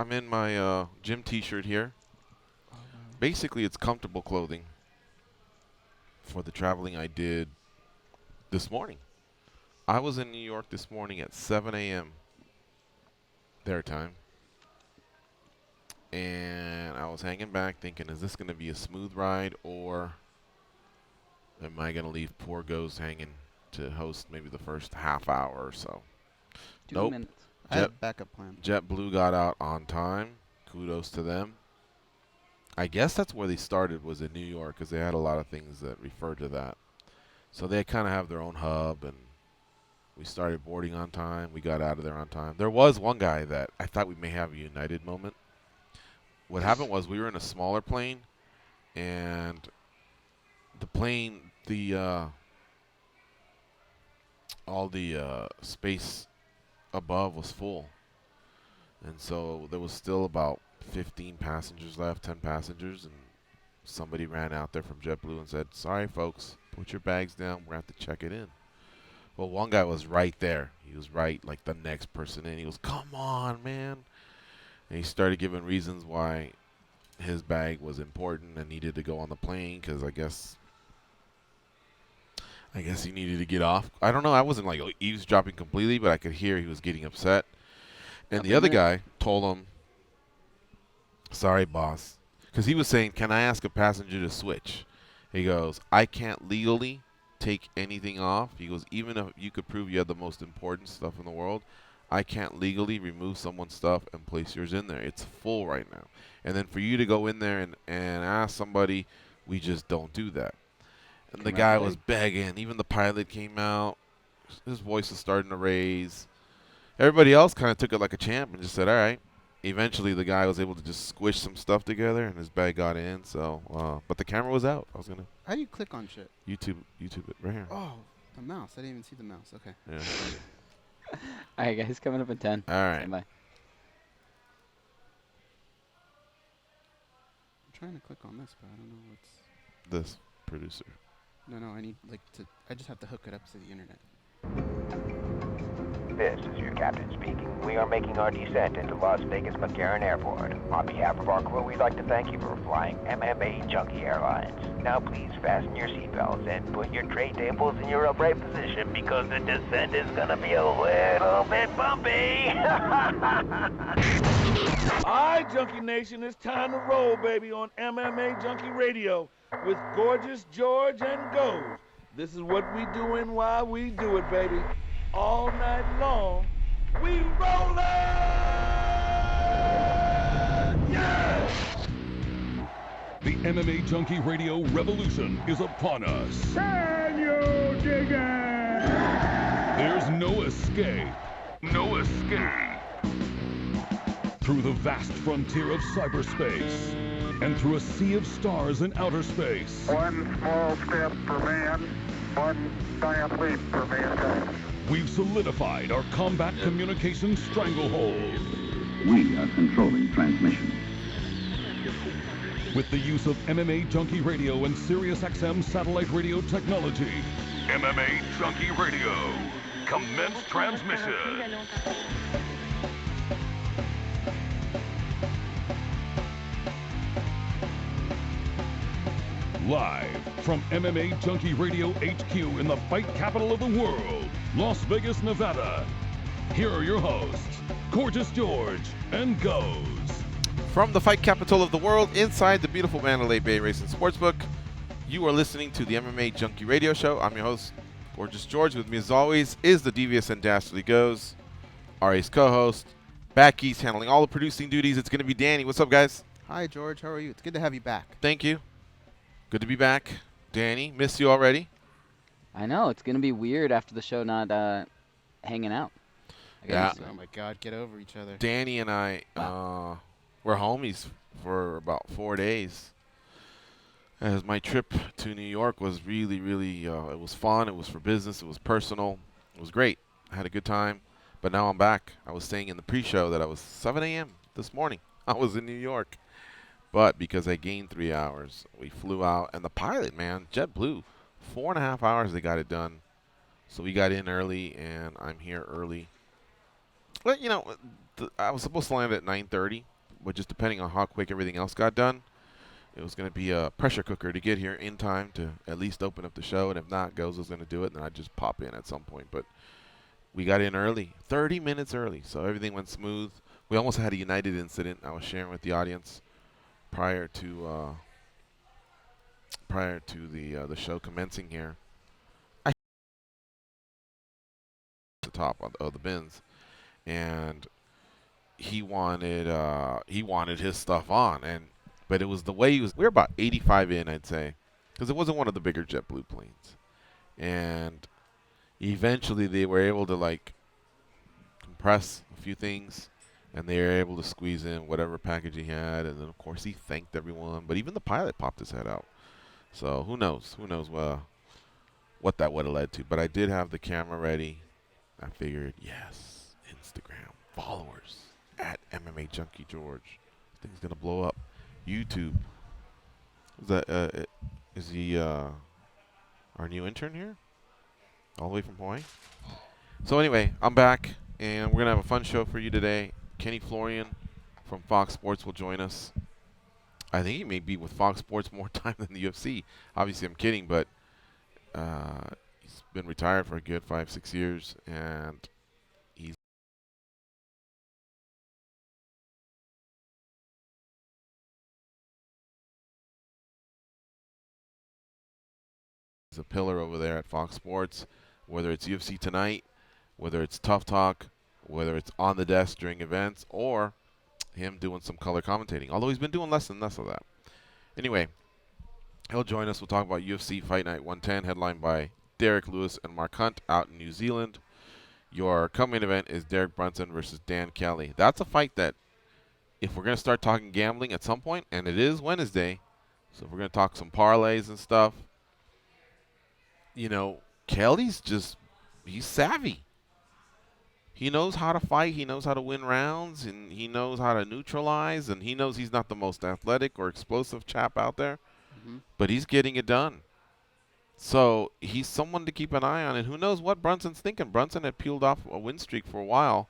I'm in my gym T-shirt here. Basically, it's comfortable clothing for the traveling I did this morning. I was in New York this morning at 7 a.m. their time. And I was hanging back thinking, is this going to be a smooth ride, or am I going to leave poor Ghost hanging to host maybe the first half hour or so? 2 minutes. I had a backup plan. JetBlue got out on time. Kudos to them. I guess that's where they started, was in New York, because they had a lot of things that refer to that. So they kind of have their own hub, and we started boarding on time. We got out of there on time. There was one guy that I thought we may have a United moment. What happened was we were in a smaller plane, and the plane, all the space above was full. And so there was still about 15 passengers left, 10 passengers, and somebody ran out there from JetBlue and said, sorry, folks, put your bags down. We're going to have to check it in. Well, one guy was right there. He was right, like the next person in. He goes, come on, man. And he started giving reasons why his bag was important and needed to go on the plane, because I guess he needed to get off. I don't know. I wasn't like eavesdropping completely, but I could hear he was getting upset. And the other guy told him, sorry, boss. Because he was saying, can I ask a passenger to switch? He goes, I can't legally take anything off. He goes, even if you could prove you had the most important stuff in the world, I can't legally remove someone's stuff and place yours in there. It's full right now. And then for you to go in there and ask somebody, we just don't do that. And the guy was begging. Even the pilot came out. His voice was starting to raise. Everybody else kind of took it like a champ and just said, all right. Eventually, the guy was able to just squish some stuff together, and his bag got in. So, but the camera was out. I was gonna. How do you click on shit? YouTube it right here. Oh, the mouse. I didn't even see the mouse. Okay. Yeah. All right, guys, coming up in 10. All right. Bye. I'm trying to click on this, but I don't know what's. This producer. No, I need I just have to hook it up to the internet. This is your captain speaking. We are making our descent into Las Vegas McCarran Airport. On behalf of our crew, we'd like to thank you for flying MMAjunkie Airlines. Now please fasten your seatbelts and put your tray tables in your upright position, because the descent is gonna be a little bit bumpy. Alright, Junkie Nation, it's time to roll, baby, on MMAjunkie Radio with Gorgeous George and Goes. This is what we doing while we do it, baby. All night long, we rollin'! Yeah! The MMAjunkie Radio revolution is upon us. Can you dig it? There's no escape. No escape. Through the vast frontier of cyberspace and through a sea of stars in outer space. One small step for man, one giant leap for mankind. We've solidified our combat communications stranglehold. We are controlling transmission. With the use of MMAjunkie Radio and SiriusXM satellite radio technology. MMAjunkie Radio. Commence transmission. Live from MMAjunkie Radio HQ in the fight capital of the world, Las Vegas, Nevada. Here are your hosts, Gorgeous George and Goes. From the fight capital of the world, inside the beautiful Mandalay Bay Racing Sportsbook, you are listening to the MMAjunkie Radio Show. I'm your host, Gorgeous George. With me, as always, is the devious and dastardly Goes, our ace co-host, back east, handling all the producing duties. It's going to be Danny. What's up, guys? Hi, George. How are you? It's good to have you back. Thank you. Good to be back. Danny, missed you already. I know. It's going to be weird after the show not hanging out. Yeah. Oh, my God. Get over each other. Danny and I were homies for about 4 days. As my trip to New York was really, really, it was fun. It was for business. It was personal. It was great. I had a good time. But now I'm back. I was saying in the pre-show that I was 7 a.m. this morning. I was in New York. But because I gained 3 hours, we flew out. And the pilot, man, JetBlue, 4.5 hours they got it done. So we got in early, and I'm here early. But, you know, I was supposed to land at 9:30. but just depending on how quick everything else got done, it was going to be a pressure cooker to get here in time to at least open up the show. And if not, Goes was going to do it, and then I'd just pop in at some point. But we got in early, 30 minutes early, so everything went smooth. We almost had a United incident I was sharing with the audience prior to the show commencing here. I the top of the bins, and he wanted his stuff on, but it was the way he was. We were about 85 in, I'd say, because it wasn't one of the bigger JetBlue planes, and eventually they were able to like compress a few things, and they were able to squeeze in whatever package he had, and then of course he thanked everyone, but even the pilot popped his head out. So who knows what that would have led to. But I did have the camera ready. I figured, yes, Instagram followers at MMAjunkie George. This thing's gonna blow up. YouTube. Is he our new intern here? All the way from Hawaii? So anyway, I'm back, and we're going to have a fun show for you today. Kenny Florian from Fox Sports will join us. I think he may be with Fox Sports more time than the UFC. Obviously, I'm kidding, but he's been retired for a good 5-6 years, and he's a pillar over there at Fox Sports, whether it's UFC Tonight, whether it's Tough Talk, whether it's on the desk during events, or him doing some color commentating, although he's been doing less and less of that. Anyway, he'll join us. We'll talk about UFC Fight Night 110, headlined by Derek Lewis and Mark Hunt out in New Zealand. Your co-main event is Derek Brunson versus Dan Kelly. That's a fight that, if we're going to start talking gambling at some point, and it is Wednesday, so if we're going to talk some parlays and stuff, you know, Kelly's he's savvy. He knows how to fight. He knows how to win rounds, and he knows how to neutralize, and he knows he's not the most athletic or explosive chap out there, but he's getting it done. So he's someone to keep an eye on, and who knows what Brunson's thinking. Brunson had peeled off a win streak for a while,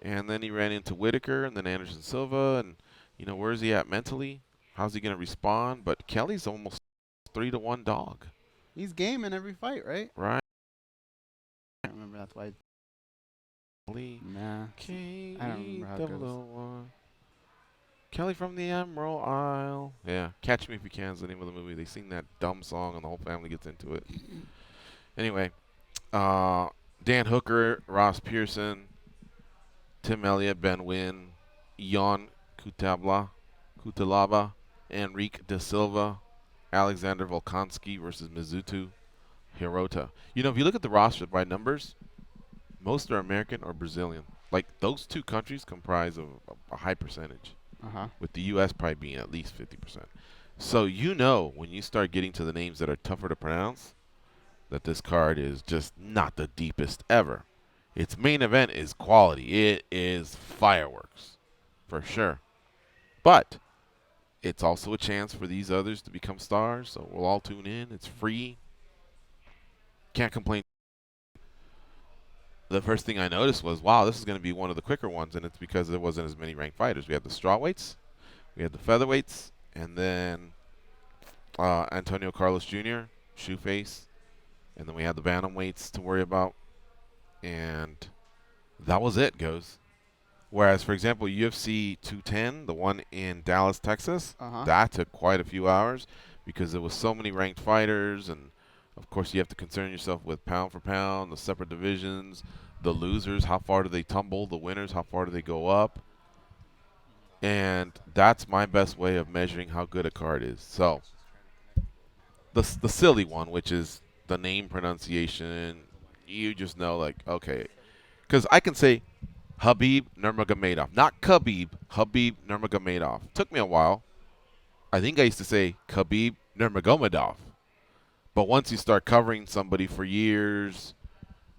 and then he ran into Whitaker and then Anderson Silva, and, you know, where's he at mentally? How's he going to respond? But Kelly's almost 3-1 dog. He's game in every fight, right? Right. I don't remember. That's why. Nah. I don't remember how it goes. 001. Kelly from the Emerald Isle. Yeah, Catch Me If You Can is the name of the movie. They sing that dumb song and the whole family gets into it. Anyway, Dan Hooker, Ross Pearson, Tim Elliott, Ben Wynn, Ion Kutalaba, Enrique Da Silva, Alexander Volkansky versus Mizuto Hirota. You know, if you look at the roster by numbers, most are American or Brazilian. Like, those two countries comprise of a high percentage, with the U.S. probably being at least 50%. So you know when you start getting to the names that are tougher to pronounce that this card is just not the deepest ever. Its main event is quality. It is fireworks, for sure. But it's also a chance for these others to become stars, so we'll all tune in. It's free. Can't complain. The first thing I noticed was, wow, this is going to be one of the quicker ones, and it's because there wasn't as many ranked fighters. We had the strawweights, we had the featherweights, and then Antonio Carlos Jr., Shoeface, and then we had the bantamweights to worry about, and that was it, Goes. Whereas, for example, UFC 210, the one in Dallas, Texas, that took quite a few hours because there was so many ranked fighters, and of course you have to concern yourself with pound for pound, the separate divisions, the losers, how far do they tumble, the winners, how far do they go up. And that's my best way of measuring how good a card is. So the silly one, which is the name pronunciation, you just know, like, okay. Because I can say Habib Nurmagomedov, not Khabib, Habib Nurmagomedov. Took me a while. I think I used to say Khabib Nurmagomedov. But once you start covering somebody for years,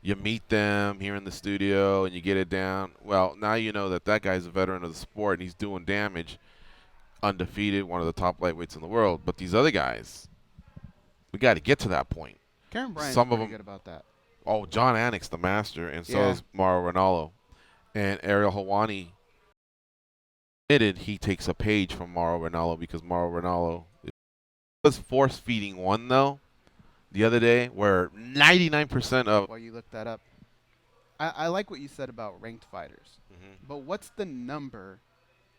you meet them here in the studio and you get it down, well, now you know that that guy's a veteran of the sport and he's doing damage, undefeated, one of the top lightweights in the world. But these other guys, we got to get to that point. Karen Bryant's Some of pretty them, good about that. Oh, John Anik's the master, and so is Mauro Ranallo. And Ariel Helwani admitted he takes a page from Mauro Ranallo because Mauro Ranallo was force-feeding one, though, the other day where 99% of... While you look that up, I like what you said about ranked fighters. Mhm. But what's the number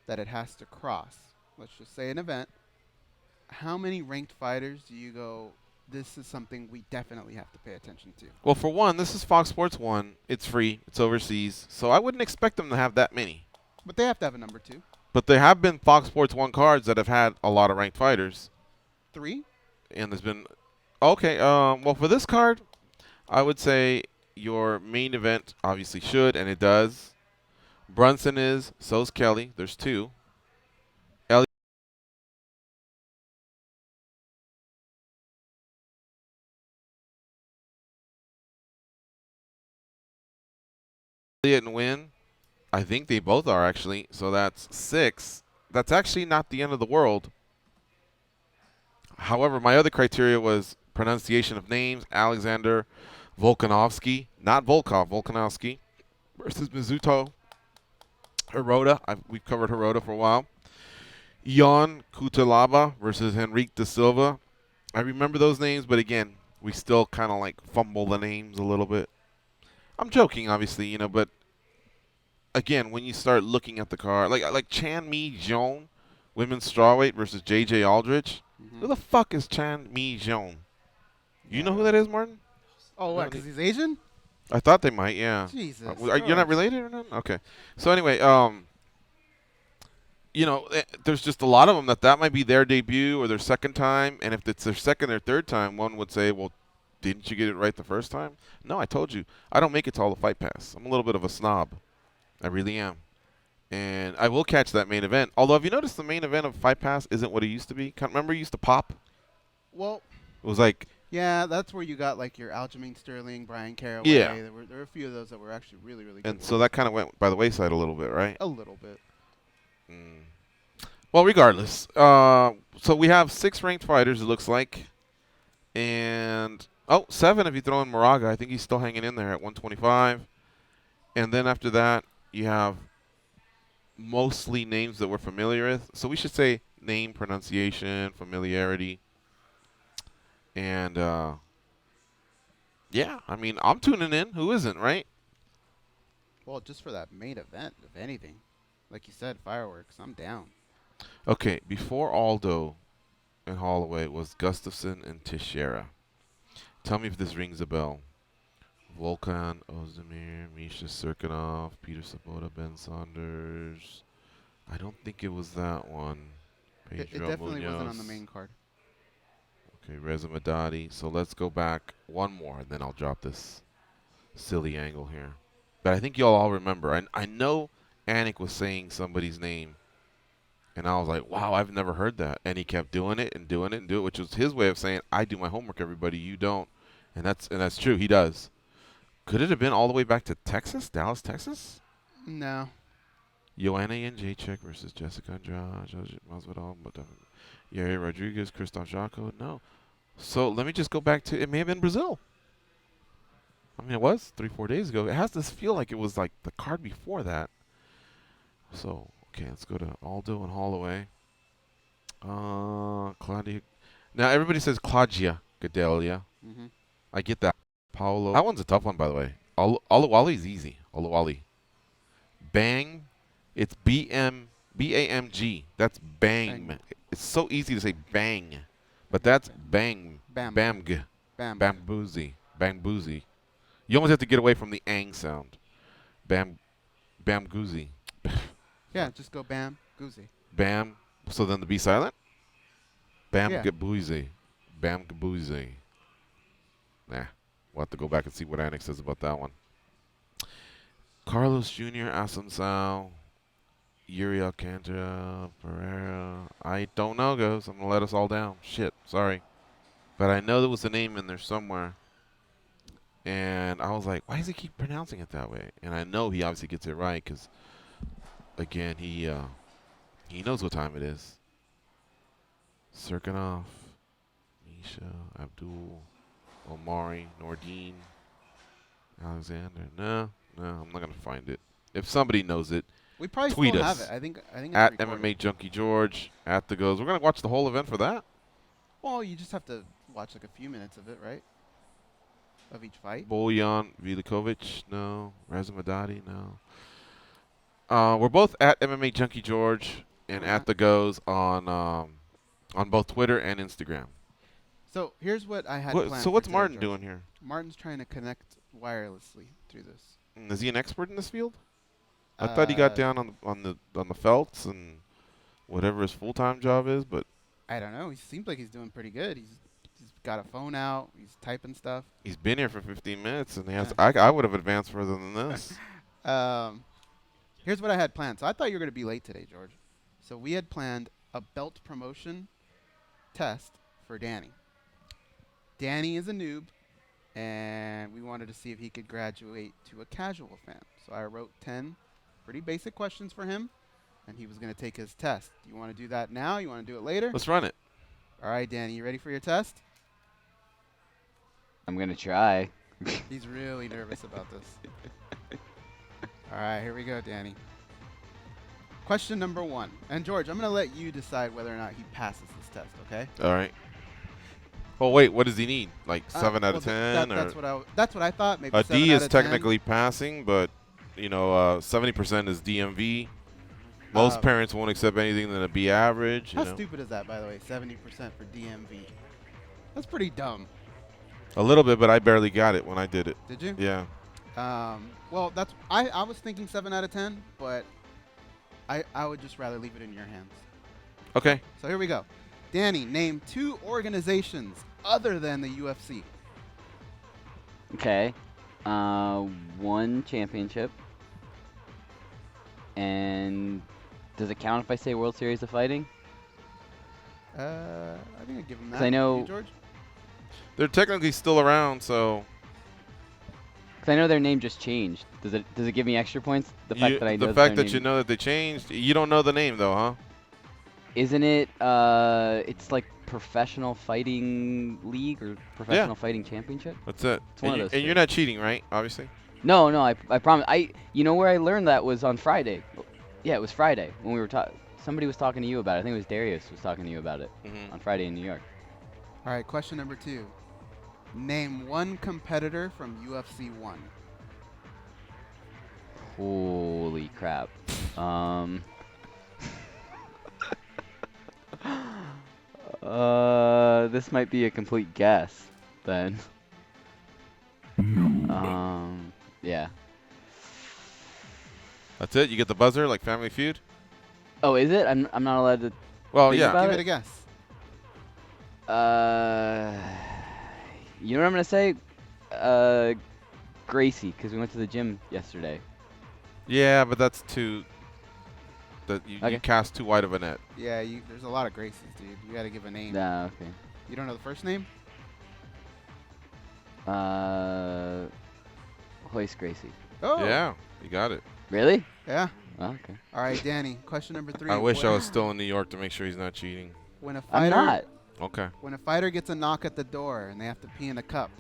that it has to cross? Let's just say an event. How many ranked fighters do you go, this is something we definitely have to pay attention to? Well, for one, this is Fox Sports 1. It's free. It's overseas. So I wouldn't expect them to have that many. But they have to have a number 2. But there have been Fox Sports 1 cards that have had a lot of ranked fighters. 3? And there's been... Okay, well, for this card, I would say your main event obviously should, and it does. Brunson is, so's Kelly. There's 2. Elliott and Wynn, I think they both are actually. So that's 6. That's actually not the end of the world. However, my other criteria was pronunciation of names. Alexander Volkanovski, not Volkov, Volkanovski versus Mizuto Hirota. We've covered Hirota for a while. Jan Kutalaba versus Henrique da Silva. I remember those names, but again, we still kind of like fumble the names a little bit. I'm joking, obviously, but again, when you start looking at the card, like Chan Mi Jeon, women's strawweight versus J.J. Aldrich. Mm-hmm. Who the fuck is Chan Mi Jeon? You know who that is, Martin? Oh, what, because he's Asian? I thought they might, yeah. Jesus. You're not related or not? Okay. So anyway, there's just a lot of them that might be their debut or their second time, and if it's their second or third time, one would say, well, didn't you get it right the first time? No, I told you. I don't make it to all the Fight Pass. I'm a little bit of a snob. I really am. And I will catch that main event. Although, have you noticed the main event of Fight Pass isn't what it used to be? Remember it used to pop? Well, it was like... Yeah, that's where you got like your Aljamain Sterling, Brian Caraway. Yeah. There were a few of those that were actually really, really good. And so that kind of went by the wayside a little bit, right? A little bit. Well, regardless. So we have 6 ranked fighters, it looks like. And... 7 if you throw in Moraga. I think he's still hanging in there at 125. And then after that, you have mostly names that we're familiar with. So we should say name, pronunciation, familiarity. And, yeah, I mean, I'm tuning in. Who isn't, right? Well, just for that main event, if anything. Like you said, fireworks. I'm down. Okay, before Aldo and Holloway was Gustafson and Teixeira. Tell me if this rings a bell. Volkan Ozdemir, Misha Serkinov, Peter Sabota, Ben Saunders. I don't think it was that one. It definitely wasn't on the main card. Okay, Reza Madadi. So let's go back one more, and then I'll drop this silly angle here. But I think y'all all remember. I know Anik was saying somebody's name, and I was like, wow, I've never heard that. And he kept doing it and doing it and doing it, which was his way of saying, I do my homework, everybody, you don't. And that's true. He does. Could it have been all the way back to Texas, Dallas, Texas? No. Joanna Jędrzejczyk versus Jessica Andrade, Masvidal, Yair Rodriguez, Christoph Jocko. No. So let me just go back to, it may have been Brazil. I mean, it was 3-4 days ago. It has this feel like it was like the card before that. So, okay, let's go to Aldo and Holloway. Claudia. Now, everybody says Claudia Gadelia. Mm-hmm. I get that. Paolo. That one's a tough one, by the way. Oluwali's easy. Oluwali. Bang. It's B-A-M-G. That's bang. Bang. It's so easy to say bang. But that's bang. Bam. Bamg. Bam. Bamboozy. Bamboozy. You almost have to get away from the ang sound. Bamgoozy. Yeah, just go bam, goozy. Bam. So then the B silent? Bam Yeah. Gaboozy. Bam Gaboozy. Nah. We'll have to go back and see what Anik says about that one. Carlos Jr., Assunção, Yuri Alcantara, Pereira. I don't know, guys. I'm going to let us all down. Shit. Sorry. But I know there was a name in there somewhere. And I was like, why does he keep pronouncing it that way? And I know he obviously gets it right because, again, he knows what time it is. Serkinov, Misha, Abdul, Omari, Nordine, Alexander. No, I'm not going to find it. If somebody knows it, We probably Tweet still us have it. I think it's at recorded. MMA Junkie George at the goes. We're gonna watch the whole event for that. Well, you just have to watch like a few minutes of it, right? Of each fight. Bojan Vilikovic, no. Razamadadi, no. We're both at MMA Junkie George and at the goes on both Twitter and Instagram. So here's what I had What, planned. so for what's today, Martin George. doing here? Martin's trying to connect wirelessly through this. Is he an expert in this field? I thought he got down on the felts and whatever his full-time job is, but I don't know. He seems like he's doing pretty good. He's got a phone out. He's typing stuff. he's been here for 15 minutes and he has. Yeah. I would have advanced further than this. Here's what I had planned. So I thought you were going to be late today, George. So we had planned a belt promotion test for Danny. Danny is a noob, and we wanted to see if he could graduate to a casual fan. So I wrote 10 pretty basic questions for him, and he was going to take his test. Do you want to do that now? You want to do it later? Let's run it. All right, Danny, you ready for your test? I'm gonna try. He's really nervous about this. All right, here we go, Danny. Question number 1. And George, I'm going to let you decide whether or not he passes this test, okay? All right. Oh wait, what does he need? Like 7 out of well, 10, or that's what I thought. Maybe a 7 D out is of 10. technically passing, but 70% is DMV. Most parents won't accept anything than a B average. How stupid is that, by the way? 70% for DMV. That's pretty dumb. A little bit, but I barely got it when I did it. Did you? Yeah. Well, that's I was thinking 7 out of 10, but I would just rather leave it in your hands. Okay. So here we go. Danny, name 2 organizations other than the UFC. Okay. 1 championship. And does it count if I say World Series of Fighting? I think I'd give him that. 'Cause I know- You, George? They're technically still around, so Because I know their name just changed. Does it give me extra points? The fact that I know the fact their that you name- know that they changed, you don't know the name though, huh? Isn't it? It's like Professional Fighting League or Professional Fighting Championship. That's it. It's one of And, those and you're two. not cheating, right? Obviously. No, I promise. You know where I learned that was on Friday. Yeah, it was Friday when we were talking. Somebody was talking to you about it. I think it was Darius was talking to you about it on Friday in New York. All right, question number 2. Name 1 competitor from UFC 1. Holy crap. This might be a complete guess then. Yeah. That's it. You get the buzzer like Family Feud. Oh, is it? I'm not allowed to. Well, think yeah. about Give it? it a guess. You know what I'm gonna say? Gracie, because we went to the gym yesterday. Yeah, but that's too. That you Okay. cast too wide of a net. Yeah, there's a lot of Gracies, dude. You got to give a name. Nah, okay. You don't know the first name? Hoist Gracie. Oh. Yeah, you got it. Really? Yeah. Oh, okay. All right, Danny. Question number 3. I wish I was still in New York to make sure he's not cheating. When a I'm fighter not. Okay. When a fighter gets a knock at the door and they have to pee in a cup,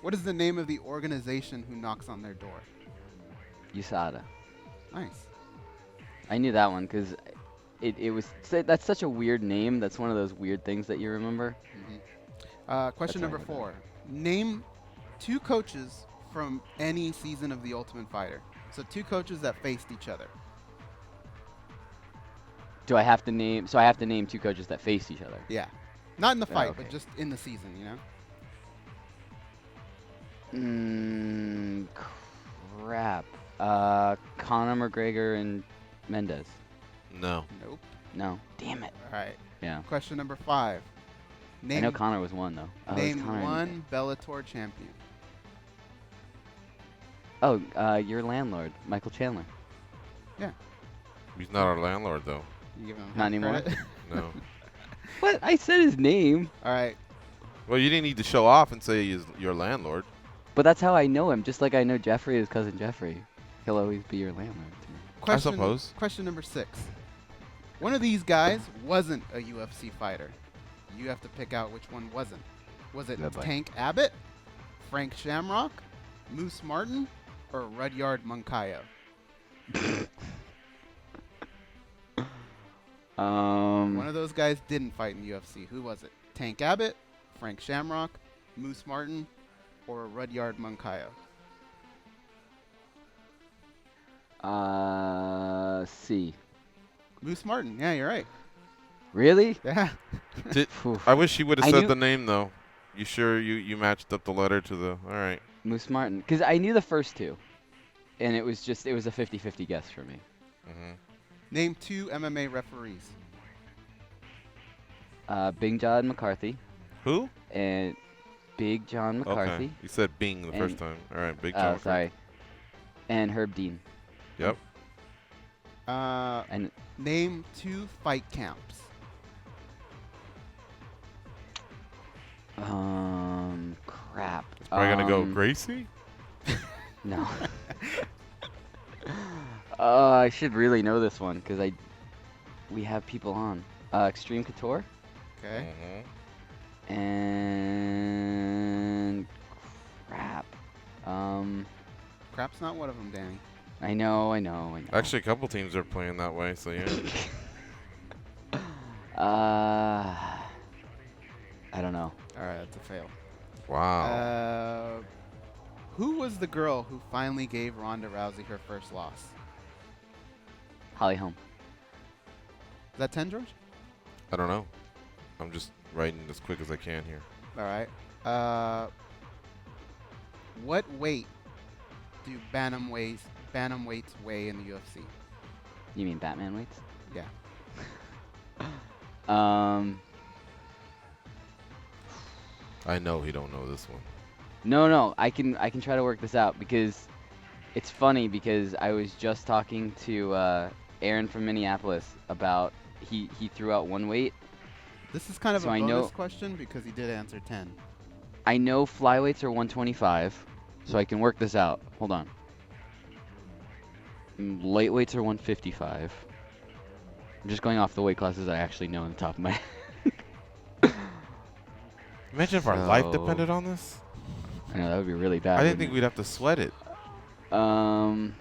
what is the name of the organization who knocks on their door? USADA. Nice. I knew that one because it was. That's such a weird name. That's one of those weird things that you remember. Question That's number 4. Name 2 coaches from any season of The Ultimate Fighter. So 2 coaches that faced each other. Do I have to name? So I have to name 2 coaches that faced each other. Yeah. Not in the Yeah, fight, okay. but just in the season, you know? Crap. Conor McGregor and Mendez. No. Nope. No. Damn it. All right. Yeah. Question number 5. I know Conor was one though. Oh, it was Name Conor and- 1 Bellator champion. Oh, your landlord, Michael Chandler. Yeah. He's not our landlord though. You give him Not half anymore? credit? No. What? I said his name. All right. Well, you didn't need to show off and say he's your landlord. But that's how I know him. Just like I know Jeffrey, his cousin Jeffrey. He'll always be your landlord to me. Question, suppose. Question number 6. One of these guys wasn't a UFC fighter. You have to pick out which one wasn't. Was it Good boy. Tank Abbott, Frank Shamrock, Moose Martin, or Rudyard Moncayo? One of those guys didn't fight in UFC. Who was it? Tank Abbott, Frank Shamrock, Moose Martin, or Rudyard Moncayo? C. Moose Martin. Yeah, you're right. Really? Yeah. I wish he would have I said knew- the name though. You sure you matched up the letter to the? All right. Moose Martin. Because I knew the first two. And it was a 50-50 guess for me. Mm-hmm. Name 2 MMA referees. Big John McCarthy. Who? And Big John McCarthy. Okay. You said Bing the first time. All right, Big John. Oh, McCarthy. sorry. And Herb Dean. Yep. And Name 2 fight camps. crap. It's probably gonna go Gracie. No. I should really know this one because we have people on. Extreme Couture Okay. Mm-hmm. and crap. Crap's not one of them, Danny. I know. Actually, a couple teams are playing that way, so yeah. I don't know. All right, that's a fail. Wow. Who was the girl who finally gave Ronda Rousey her first loss? Holly Holm. Is that 10, George? I don't know. I'm just writing as quick as I can here. All right. What weight do bantamweights weigh in the UFC? You mean Batman weights? Yeah. I know he don't know this one. No. I can try to work this out because it's funny because I was just talking to Aaron from Minneapolis about he threw out one weight. This is kind of So a I bonus know- question because he did answer 10. I know flyweights are 125, so I can work this out. Hold on. Light weights are 155. I'm just going off the weight classes I actually know on the top of my head. Imagine if our life So- depended on this. I know that would be really bad. I didn't think wouldn't we'd have to sweat it. it? I'm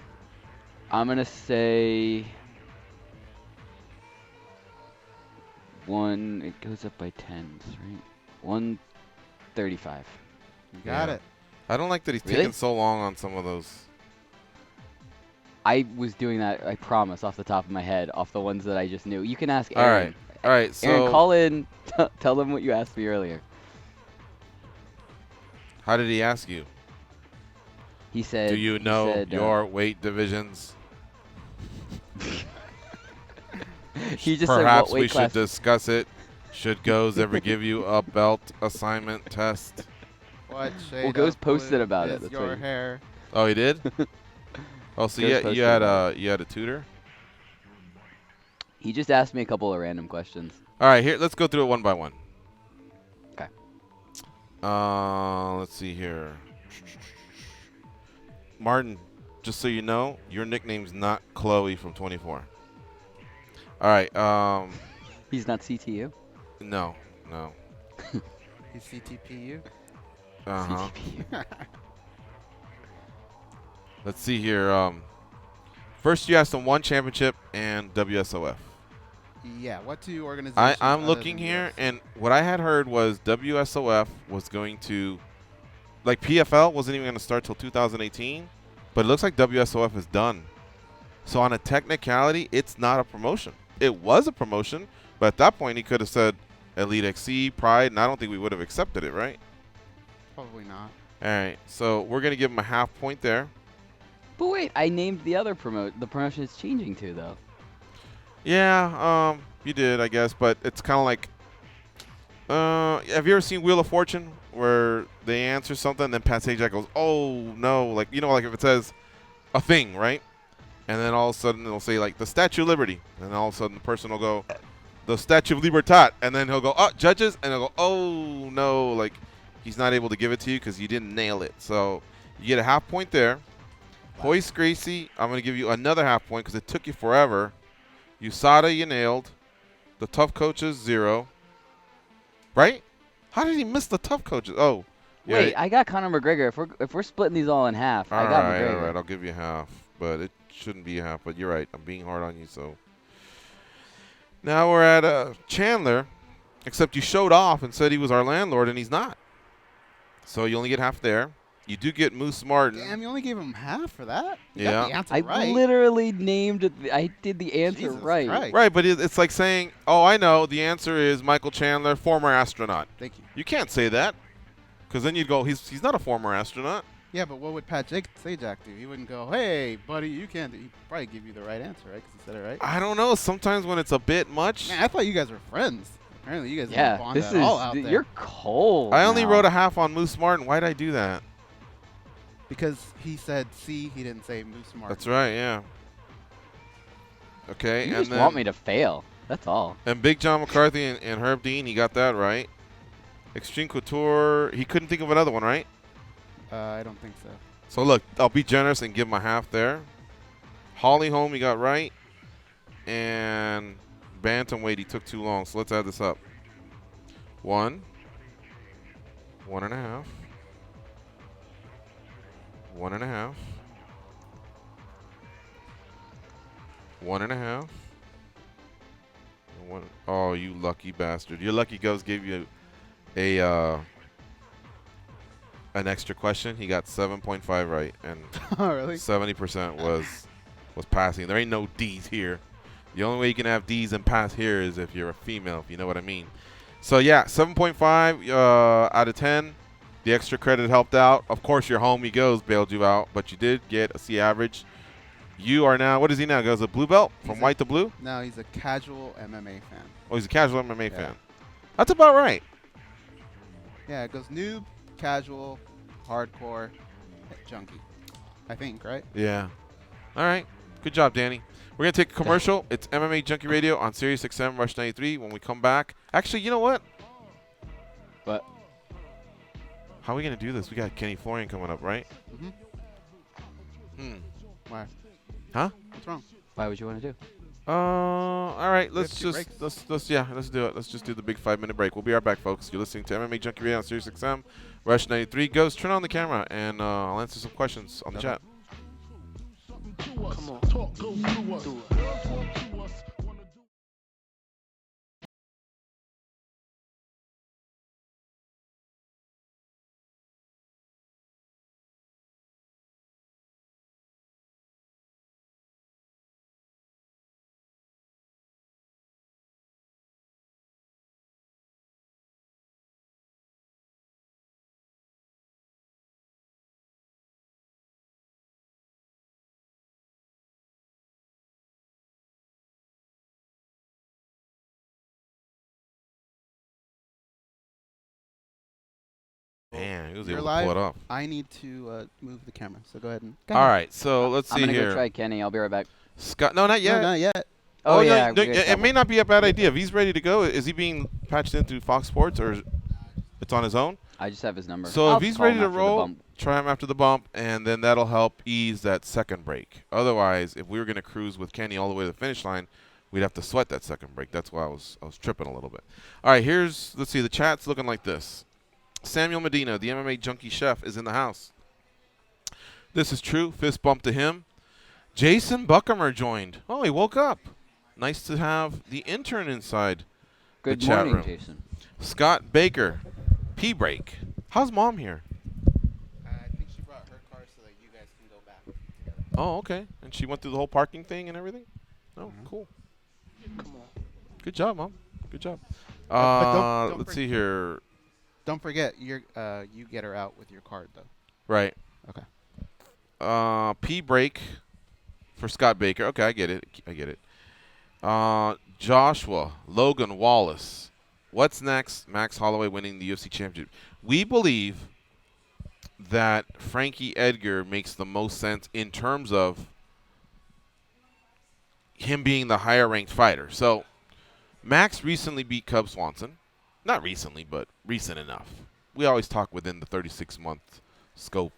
gonna say one. It goes up by tens, right? 135. You got Yeah. it. I don't like that he's Really? taking so long on some of those. I was doing that. I promise, off the top of my head, off the ones that I just knew. You can ask All Aaron. right. All right. So Aaron, call in. Tell them what you asked me earlier. how did he ask you? He said. Do you he know said, your weight divisions? He just said Perhaps what weight we class. should discuss it. Should Goes ever give you a belt assignment test? What shade Goes of posted blue about it, is that's your what he- hair? Oh, he did. Oh, so Goes yeah, posted you had about a tutor. He just asked me a couple of random questions. All right, here. Let's go through it one by one. Okay. Let's see here. Martin, just so you know, your nickname's not Chloe from 24. All right. He's not CTU. No. He's CTPU. Uh-huh. CTPU. Let's see here. First, you asked him one championship and WSOF. Yeah. What two organizations? I'm other looking than here, UFC? and what I had heard was WSOF was going to, like PFL wasn't even going to start till 2018, but it looks like WSOF is done. So on a technicality, it's not a promotion. It was a promotion, but at that point he could have said Elite XC, Pride, and I don't think we would have accepted it, right? Probably not. All right, so we're going to give him a half point there. But wait, I named the other the promotion is changing to though. Yeah, you did, I guess, but it's kind of like, have you ever seen Wheel of Fortune where they answer something and then Pat Sajak goes, oh, no, like, you know, like if it says a thing, right? And then all of a sudden it'll say, like, the Statue of Liberty. And then all of a sudden the person will go, the Statue of Libertad. And then he'll go, oh, judges. And he'll go, oh, no, like, he's not able to give it to you because you didn't nail it. So you get a half point there. Hoist Gracie, I'm going to give you another half point because it took you forever. USADA, you nailed. The Tough Coaches, 0. Right? How did he miss the Tough Coaches? Oh. Yeah. Wait, I got Conor McGregor. If we're splitting these all in half, I got McGregor. All right, I'll give you half. But it shouldn't be a half. But you're right. I'm being hard on you, so. Now we're at Chandler, except you showed off and said he was our landlord, and he's not. So you only get half there. You do get Moose Martin. Damn, you only gave him half for that? You Yeah. got the answer I right. literally named it. I did the answer Jesus right. Christ. Right, but it's like saying, oh, I know, the answer is Michael Chandler, former astronaut. Thank you. You can't say that, because then you'd go, he's not a former astronaut. Yeah, but what would Pat Sajak do? He wouldn't go, hey, buddy, you can't do. He'd probably give you the right answer, right? Because he said it right. I don't know. Sometimes when it's a bit much. Man, I thought you guys were friends. Apparently, you guys Yeah, don't bond this at all out there. you're cold. I only now. wrote a half on Moose Martin. Why'd I do that? Because he said C, he didn't say Moose Martin. That's right, yeah. Okay, You and just then want me to fail. That's all. and Big John McCarthy and Herb Dean, he got that right. Extreme Couture, he couldn't think of another one, right? I don't think so. So look, I'll be generous and give him a half there. Holly Holm, he got right. And Bantamweight, he took too long. So let's add this up. 1, 1.5, 1.5, 1.5. One. Oh, you lucky bastard! Your lucky ghost gave you a an extra question. He got 7.5 right, and Oh, really? 70% was passing. There ain't no D's here. The only way you can have D's and pass here is if you're a female, if you know what I mean. So yeah, 7.5 out of 10. The extra credit helped out. Of course, your homie goes bailed you out, but you did get a C average. You are now, what is he now? Goes a blue belt from He's white to blue? No, he's a casual MMA fan. Oh, he's a casual MMA Yeah. fan. That's about right. Yeah, it goes noob, casual, hardcore, junkie. I think, right? Yeah. All right. Good job, Danny. We're going to take a commercial. It's MMA Junkie Radio on Sirius XM Rush 93. When we come back, actually, you know what? But How are we going to do this? We got Kenny Florian coming up, right? Mm-hmm. Why? Huh? What's wrong? why would you want to do? All right. We Let's have 2 just breaks. let's do it. Let's just do the big 5-minute break. We'll be right back, folks. You're listening to MMA Junkie Radio on Sirius XM Rush 93. Ghost, turn on the camera and I'll answer some questions on the chat. Come on. Talk, go through us. Girls want to us, wanna do. Man, he was You're able to pull live. it off. I need to move the camera, so go ahead and. All right. So let's I'm see gonna here. go try Kenny. I'll be right back. Scott, no, not yet. No, not yet. Oh, no, yeah. no, we got it double. may not be a bad idea. If he's ready to go, is he being patched in through Fox Sports or it's on his own? I just have his number. So I'll if he's call ready him to after the roll, bump. try him after the bump, and then that'll help ease that second break. Otherwise, if we were going to cruise with Kenny all the way to the finish line, we'd have to sweat that second break. That's why I was tripping a little bit. All right, let's see. The chat's looking like this. Samuel Medina, the MMA junkie chef, is in the house. This is true. Fist bump to him. Jason Buckamer joined. Oh, he woke up. Nice to have the intern inside Good the chat morning, room. Jason. Scott Baker, P-Break. How's Mom here? I think she brought her car so that you guys can go back. Oh, okay. And she went through the whole parking thing and everything? Oh, cool. Come on. Good job, Mom. Good job. But don't Let's see here. Don't forget, you get her out with your card though. Right. Okay. P-Break for Scott Baker. Okay, I get it. Joshua Logan Wallace. What's next? Max Holloway winning the UFC championship. We believe that Frankie Edgar makes the most sense in terms of him being the higher ranked fighter. So Max recently beat Cub Swanson. Not recently, but recent enough. We always talk within the 36-month scope.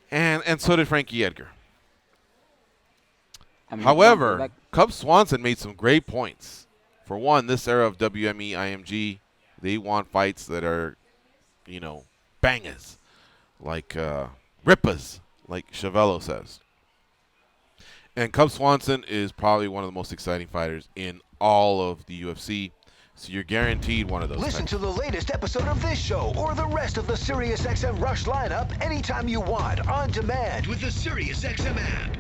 And so did Frankie Edgar. I mean, However, back- Cub Swanson made some great points. For one, this era of WME, IMG, they want fights that are, bangers, like rippers, like Chavello says. And Cub Swanson is probably one of the most exciting fighters in all of the UFC. So you're guaranteed one of those. Listen to the latest episode of this show or the rest of the SiriusXM Rush lineup anytime you want, on demand with the SiriusXM app.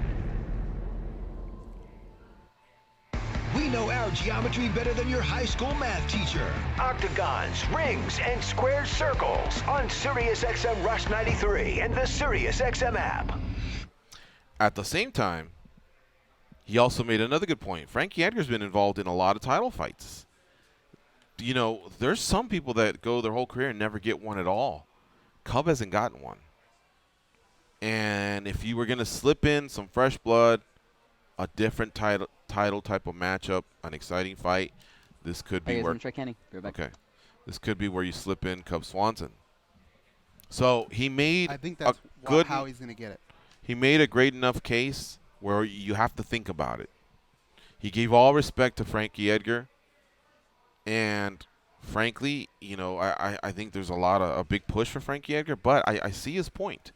We know our geometry better than your high school math teacher. Octagons, rings, and square circles on SiriusXM Rush 93 and the SiriusXM app. At the same time, he also made another good point. Frankie Edgar's been involved in a lot of title fights. You know, there's some people that go their whole career and never get one at all. Cub hasn't gotten one. And if you were going to slip in some fresh blood, a different title type of matchup, an exciting fight, this could be where. Try Kenny. Be right back. Okay, this could be where you slip in Cub Swanson. So he made. I think that's how he's going to get it. He made a great enough case where you have to think about it. He gave all respect to Frankie Edgar, and frankly, you know, I think there's a big push for Frankie Edgar, but I see his point.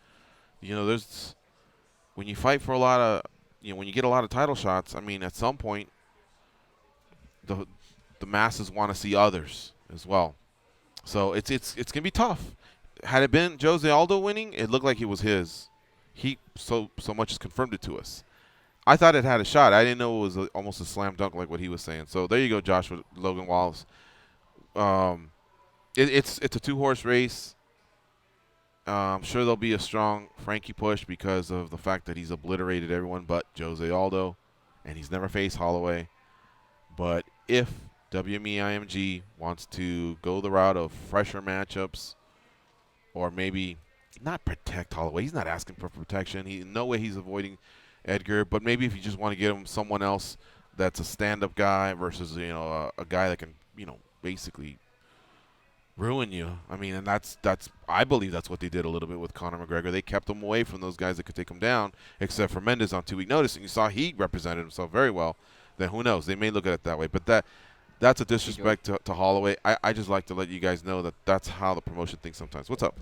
You know, when you fight for a lot of, you know, when you get a lot of title shots, I mean, at some point, the masses want to see others as well. So it's gonna be tough. Had it been Jose Aldo winning, it looked like it was his. He so much as confirmed it to us. I thought it had a shot. I didn't know it was almost a slam dunk like what he was saying. So there you go, Josh, with Logan Wallace. It's a 2-horse race. I'm sure there'll be a strong Frankie push because of the fact that he's obliterated everyone but Jose Aldo, and he's never faced Holloway. But if WME-IMG wants to go the route of fresher matchups, or maybe not protect Holloway, he's not asking for protection. No way he's avoiding Edgar, but maybe if you just want to get him someone else that's a stand-up guy versus, you know, a guy that can, you know, basically ruin you. I mean, and that's I believe that's what they did a little bit with Conor McGregor. They kept him away from those guys that could take him down, except for Mendes on 2-week notice, and you saw he represented himself very well. Then who knows? They may look at it that way, but that's a disrespect to Holloway. I just like to let you guys know that that's how the promotion thinks sometimes. What's up?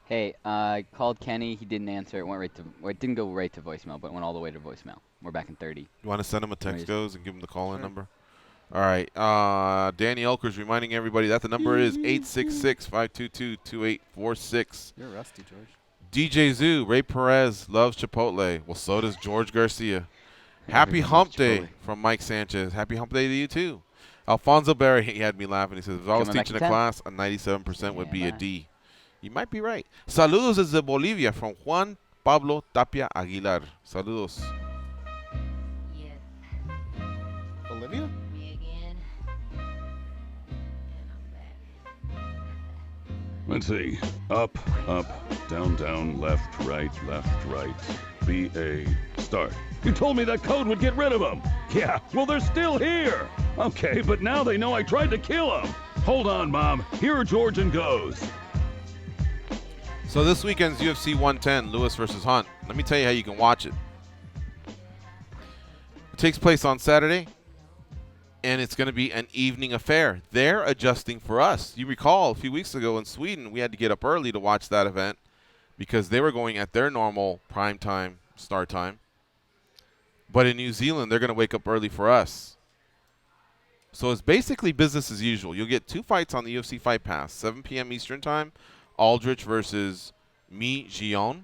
Hey, I called Kenny. He didn't answer. It didn't go right to voicemail, but it went all the way to voicemail. We're back in 30. You want to send him a text goes and give him the call-in number? All right. Danny Elker's reminding everybody that the number is 866-522-2846. You're rusty, George. DJ Zoo, Ray Perez loves Chipotle. Well, so does George Garcia. Happy Hump Day from Mike Sanchez. Happy Hump Day to you, too. Alfonso Berry, he had me laughing. He says, if I was teaching a class, a 97% would be a D. You might be right. Saludos desde Bolivia from Juan Pablo Tapia Aguilar. Saludos. Yes. Bolivia? Me again. And I'm back. Let's see. Up, down, left, right. B-A, start. You told me that code would get rid of them. Yeah, well, they're still here. Okay, but now they know I tried to kill them. Hold on, Mom. Here are George and Goes. So this weekend's UFC 110, Lewis versus Hunt. Let me tell you how you can watch it. It takes place on Saturday, and it's going to be an evening affair. They're adjusting for us. You recall a few weeks ago in Sweden, we had to get up early to watch that event because they were going at their normal prime time start time. But in New Zealand, they're going to wake up early for us. So it's basically business as usual. You'll get 2 fights on the UFC Fight Pass, 7 p.m. Eastern Time. Aldrich versus Mi Jion.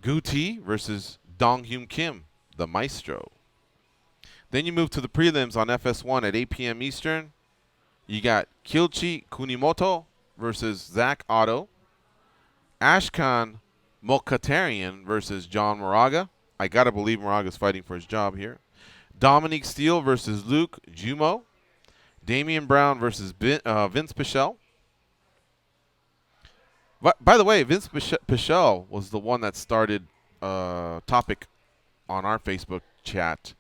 Guti versus Dong Hyun Kim, the maestro. Then you move to the prelims on FS1 at 8 p.m. Eastern. You got Kilchi Kunimoto versus Zach Otto. Ashkan Mokhtarian versus John Moraga. I got to believe Moraga's fighting for his job here. Dominique Steele versus Luke Jumo. Damian Brown versus Vince Pichel. By the way, Vince Pichel was the one that started a topic on our Facebook chat,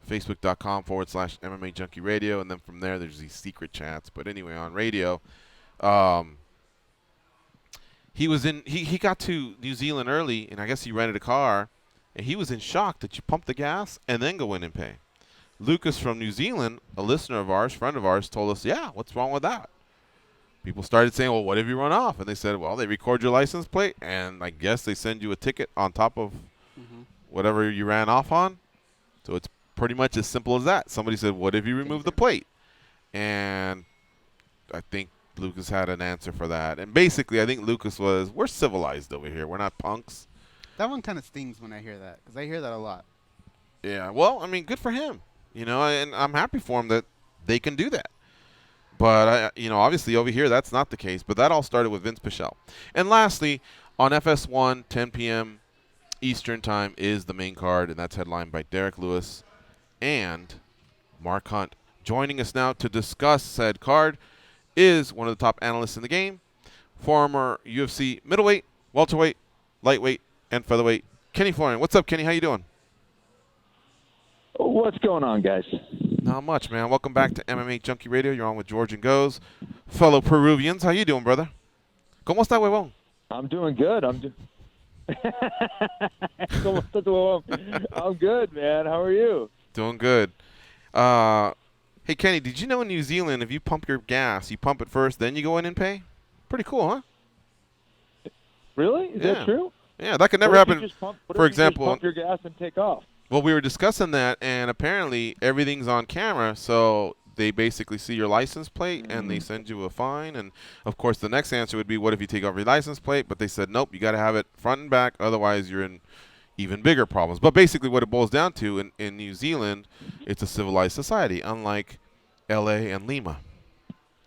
facebook.com/MMAjunkie Radio, and then from there there's these secret chats. But anyway, on radio, he got to New Zealand early, and I guess he rented a car, and he was in shock that you pump the gas and then go in and pay. Lucas from New Zealand, a listener of ours, friend of ours, told us, yeah, what's wrong with that? People started saying, well, what if you run off? And they said, well, they record your license plate, and I guess they send you a ticket on top of whatever you ran off on. So it's pretty much as simple as that. Somebody said, what if you remove the plate? And I think Lucas had an answer for that. And basically, I think Lucas was, we're civilized over here. We're not punks. That one kind of stings when I hear that, because I hear that a lot. Yeah, well, I mean, good for him. And I'm happy for him that they can do that. But, obviously over here that's not the case. But that all started with Vince Pichel. And lastly, on FS1, 10 p.m. Eastern Time is the main card, and that's headlined by Derek Lewis and Mark Hunt. Joining us now to discuss said card is one of the top analysts in the game, former UFC middleweight, welterweight, lightweight, and featherweight, Kenny Florian. What's up, Kenny? How you doing? What's going on, guys? Not much, man. Welcome back to MMAjunkie Radio. You're on with George and Goes. Fellow Peruvians, how you doing, brother? ¿Cómo está, huevón? I'm doing good. ¿Cómo estás, huevón? I'm good, man. How are you? Doing good. Hey, Kenny, did you know in New Zealand, if you pump your gas, you pump it first, then you go in and pay? Pretty cool, huh? Really? Is that true? Yeah, that could never happen. For example, pump your gas and take off. Well, we were discussing that, and apparently everything's on camera, so they basically see your license plate, and they send you a fine. And, of course, the next answer would be, what if you take off your license plate? But they said, nope, you got to have it front and back, otherwise you're in even bigger problems. But basically what it boils down to, in New Zealand, it's a civilized society, unlike L.A. and Lima.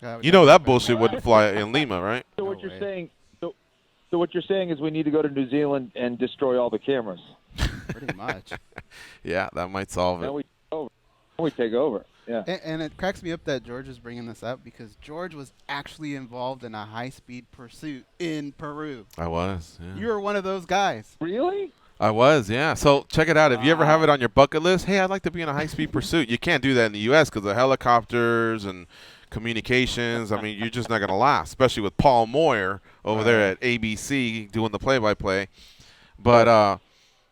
That bullshit wouldn't fly in Lima, right? So what you're saying? So what you're saying is we need to go to New Zealand and destroy all the cameras. Pretty much. Yeah, that might solve it. Then we take over. Yeah. And it cracks me up that George is bringing this up, because George was actually involved in a high-speed pursuit in Peru. I was, yeah. You were one of those guys. Really? I was, yeah. So check it out. If you ever have it on your bucket list, hey, I'd like to be in a high-speed pursuit. You can't do that in the U.S. because of helicopters and communications. I mean, you're just not going to last, especially with Paul Moyer over there at ABC doing the play-by-play. But,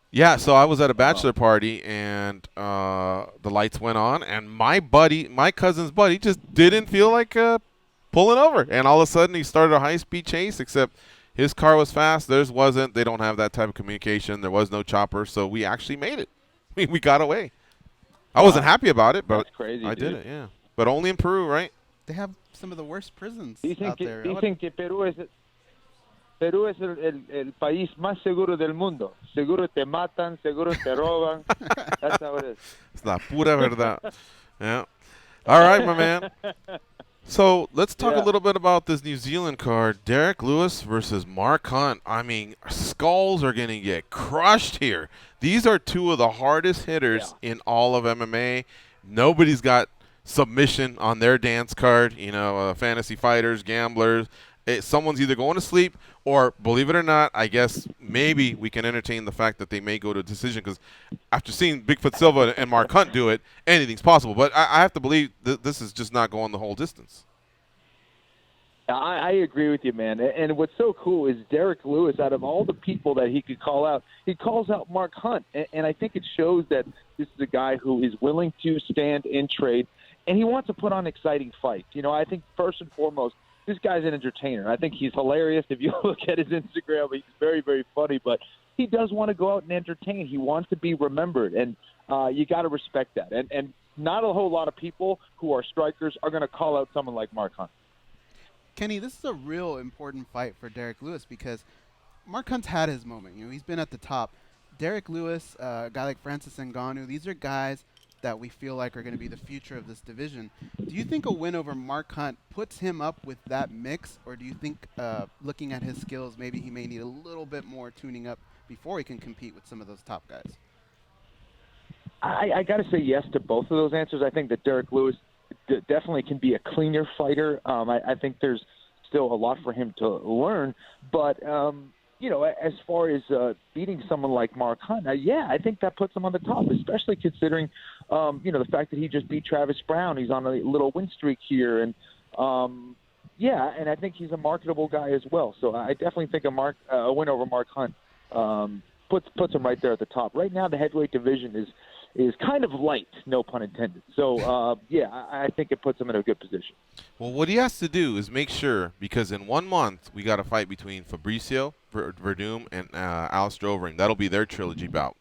yeah, so I was at a bachelor party, and the lights went on, and my cousin's buddy, just didn't feel like pulling over. And all of a sudden, he started a high-speed chase, except his car was fast. Theirs wasn't. They don't have that type of communication. There was no chopper, so we actually made it. We got away. I wasn't happy about it, but that's crazy, I did it, yeah. But only in Peru, right? They have some of the worst prisons Dicen out there. que Perú es el país más seguro del mundo. Seguro te matan, seguro te roban. That's how it is. It's la pura verdad. Yeah. All right, my man. So let's talk a little bit about this New Zealand card. Derek Lewis versus Mark Hunt. I mean, skulls are going to get crushed here. These are two of the hardest hitters in all of MMA. Nobody's got submission on their dance card. Fantasy fighters, gamblers. Someone's either going to sleep or, believe it or not, I guess maybe we can entertain the fact that they may go to a decision, because after seeing Bigfoot Silva and Mark Hunt do it, anything's possible. But I have to believe this is just not going the whole distance. I agree with you, man. And what's so cool is Derek Lewis, out of all the people that he could call out, he calls out Mark Hunt. And I think it shows that this is a guy who is willing to stand in trade, and he wants to put on exciting fights. I think first and foremost, this guy's an entertainer. I think he's hilarious. If you look at his Instagram, he's very, very funny. But he does want to go out and entertain. He wants to be remembered, and you got to respect that. And not a whole lot of people who are strikers are going to call out someone like Mark Hunt. Kenny, this is a real important fight for Derek Lewis, because Mark Hunt's had his moment. He's been at the top. Derek Lewis, a guy like Francis Ngannou, these are guys that we feel like are going to be the future of this division. Do you think a win over Mark Hunt puts him up with that mix, or do you think, looking at his skills, maybe he may need a little bit more tuning up before he can compete with some of those top guys? I got to say yes to both of those answers. I think that Derek Lewis definitely can be a cleaner fighter. I think there's still a lot for him to learn, but as far as beating someone like Mark Hunt, I think that puts him on the top, especially considering, the fact that he just beat Travis Brown. He's on a little win streak here, and and I think he's a marketable guy as well. So I definitely think a win over Mark Hunt puts him right there at the top. Right now, the heavyweight division is kind of light, no pun intended. So, I think it puts him in a good position. Well, what he has to do is make sure, because in 1 month we got a fight between Fabricio Verdum and Alistair Overeem. That'll be their trilogy bout.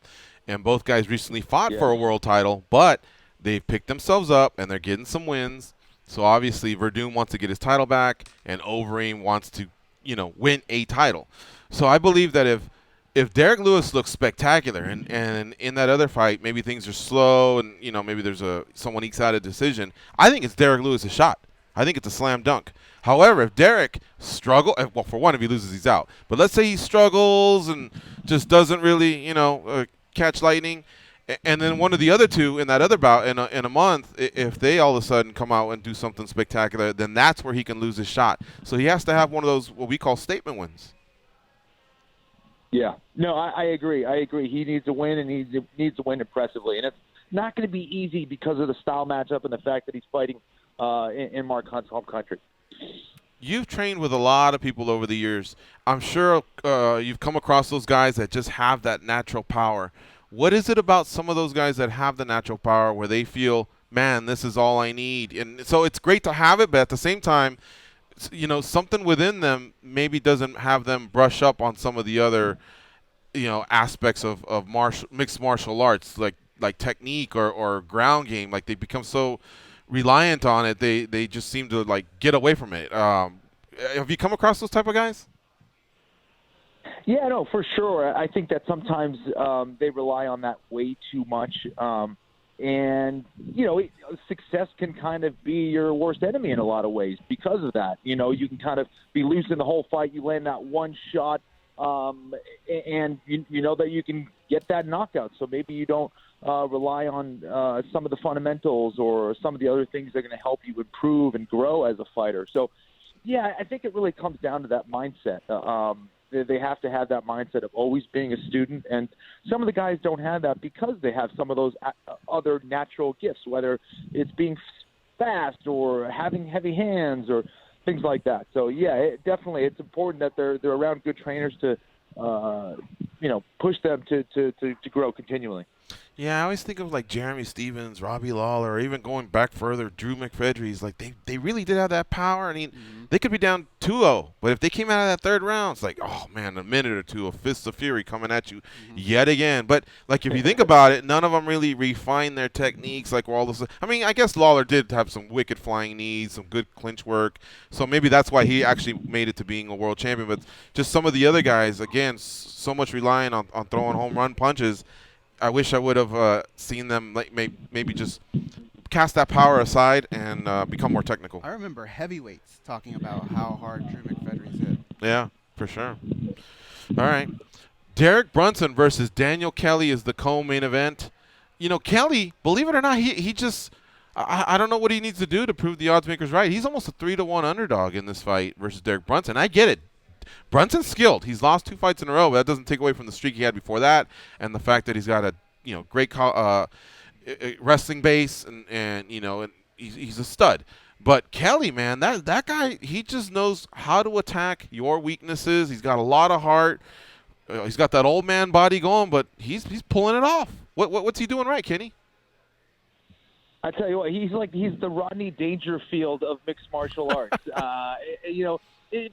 and both guys recently fought Yeah. for a world title, but they've picked themselves up and they're getting some wins. So obviously Verdum wants to get his title back, and Overeem wants to, win a title. So I believe that if Derek Lewis looks spectacular, and in that other fight maybe things are slow, and maybe there's someone ekes out a decision, I think it's Derek Lewis' shot. I think it's a slam dunk. However, if Derek well, for one, if he loses, he's out. But let's say he struggles and just doesn't really, catch lightning, and then one of the other two in that other bout in a month, if they all of a sudden come out and do something spectacular, then that's where he can lose his shot. So he has to have one of those what we call statement wins. Yeah. No, I agree. He needs to win, and he needs to win impressively. And it's not going to be easy because of the style matchup and the fact that he's fighting in Mark Hunt's home country. You've trained with a lot of people over the years. I'm sure you've come across those guys that just have that natural power. What is it about some of those guys that have the natural power where they feel, man, this is all I need? And so it's great to have it, but at the same time, something within them maybe doesn't have them brush up on some of the other, aspects of mixed martial arts, like technique or ground game. Like they become so reliant on it, they just seem to get away from it. Have you come across those type of guys? Yeah, no, for sure. I think that sometimes they rely on that way too much. And, success can kind of be your worst enemy in a lot of ways because of that. You can kind of be loose in the whole fight. You land that one shot, and you know that you can get that knockout. So maybe you don't rely on some of the fundamentals or some of the other things that are going to help you improve and grow as a fighter. So, yeah, I think it really comes down to that mindset. They have to have that mindset of always being a student, and some of the guys don't have that because they have some of those other natural gifts, whether it's being fast or having heavy hands or things like that. So yeah, definitely it's important that they're around good trainers to push them to grow continually. Yeah, I always think of Jeremy Stevens, Robbie Lawler, or even going back further, Drew McFedries. They really did have that power. I mean, they could be down 2-0, but if they came out of that third round, it's like, oh man, a minute or two of fists of fury coming at you yet again. But if you think about it, none of them really refined their techniques like all this. I mean, I guess Lawler did have some wicked flying knees, some good clinch work, so maybe that's why he actually made it to being a world champion. But just some of the other guys, again, so much relying on throwing home run punches. I wish I would have seen them maybe just cast that power aside and become more technical. I remember heavyweights talking about how hard Drew McFedries hit. Yeah, for sure. All right. Derek Brunson versus Daniel Kelly is the co-main event. Kelly, believe it or not, he just I don't know what he needs to do to prove the odds makers right. He's almost a 3-1 underdog in this fight versus Derek Brunson. I get it. Brunson's skilled. He's lost 2 fights in a row, but that doesn't take away from the streak he had before that, and the fact that he's got a great wrestling base, and he's a stud. But Kelly, man, that guy, he just knows how to attack your weaknesses. He's got a lot of heart. He's got that old man body going, but he's pulling it off. What's he doing right, Kenny? I tell you what, he's the Rodney Dangerfield of mixed martial arts.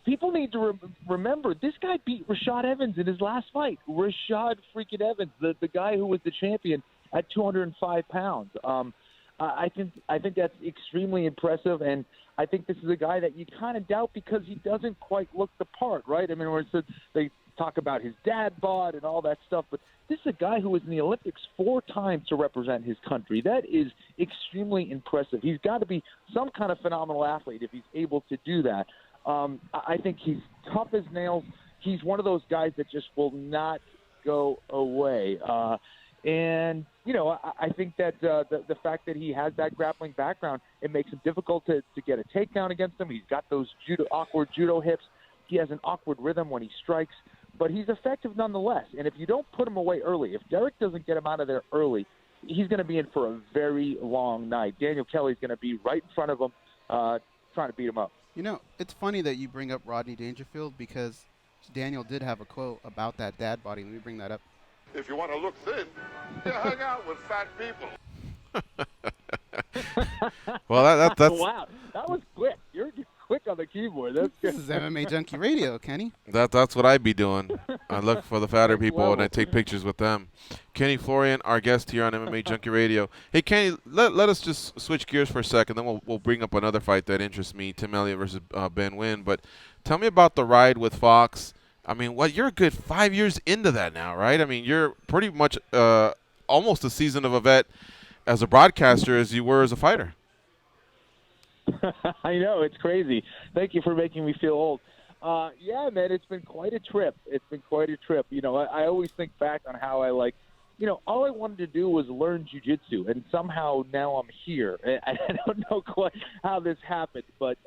People need to remember this guy beat Rashad Evans in his last fight. Rashad freaking Evans, the guy who was the champion at 205 pounds. I think that's extremely impressive, and I think this is a guy that you kind of doubt because he doesn't quite look the part, right? I mean, they talk about his dad bod and all that stuff, but this is a guy who was in the Olympics 4 times to represent his country. That is extremely impressive. He's got to be some kind of phenomenal athlete if he's able to do that. I think he's tough as nails. He's one of those guys that just will not go away. And, I think that the fact that he has that grappling background, it makes it difficult to get a takedown against him. He's got those awkward judo hips. He has an awkward rhythm when he strikes, but he's effective nonetheless. And if you don't put him away early, if Derek doesn't get him out of there early, he's going to be in for a very long night. Daniel Kelly's going to be right in front of him trying to beat him up. It's funny that you bring up Rodney Dangerfield because Daniel did have a quote about that dad body. Let me bring that up. If you want to look thin, you hang out with fat people. Well, that's wow, that was quick. You're quick on the keyboard. That's This good. is MMA Junkie Radio, Kenny. That's what I'd be doing. I look for the fatter Next people and I level. take pictures with them. Kenny Florian, our guest here on MMA Junkie Radio. Hey, Kenny, let us just switch gears for a second. Then we'll bring up another fight that interests me, Tim Elliott versus Ben Wynn. But tell me about the ride with Fox. I mean, you're a good 5 years into that now, right? I mean, you're pretty much almost a season of a vet as a broadcaster as you were as a fighter. I know, it's crazy. Thank you for making me feel old. Yeah, man, it's been quite a trip. It's been quite a trip. You know, I always think back on how all I wanted to do was learn jiu-jitsu, and somehow now I'm here. I don't know quite how this happened, but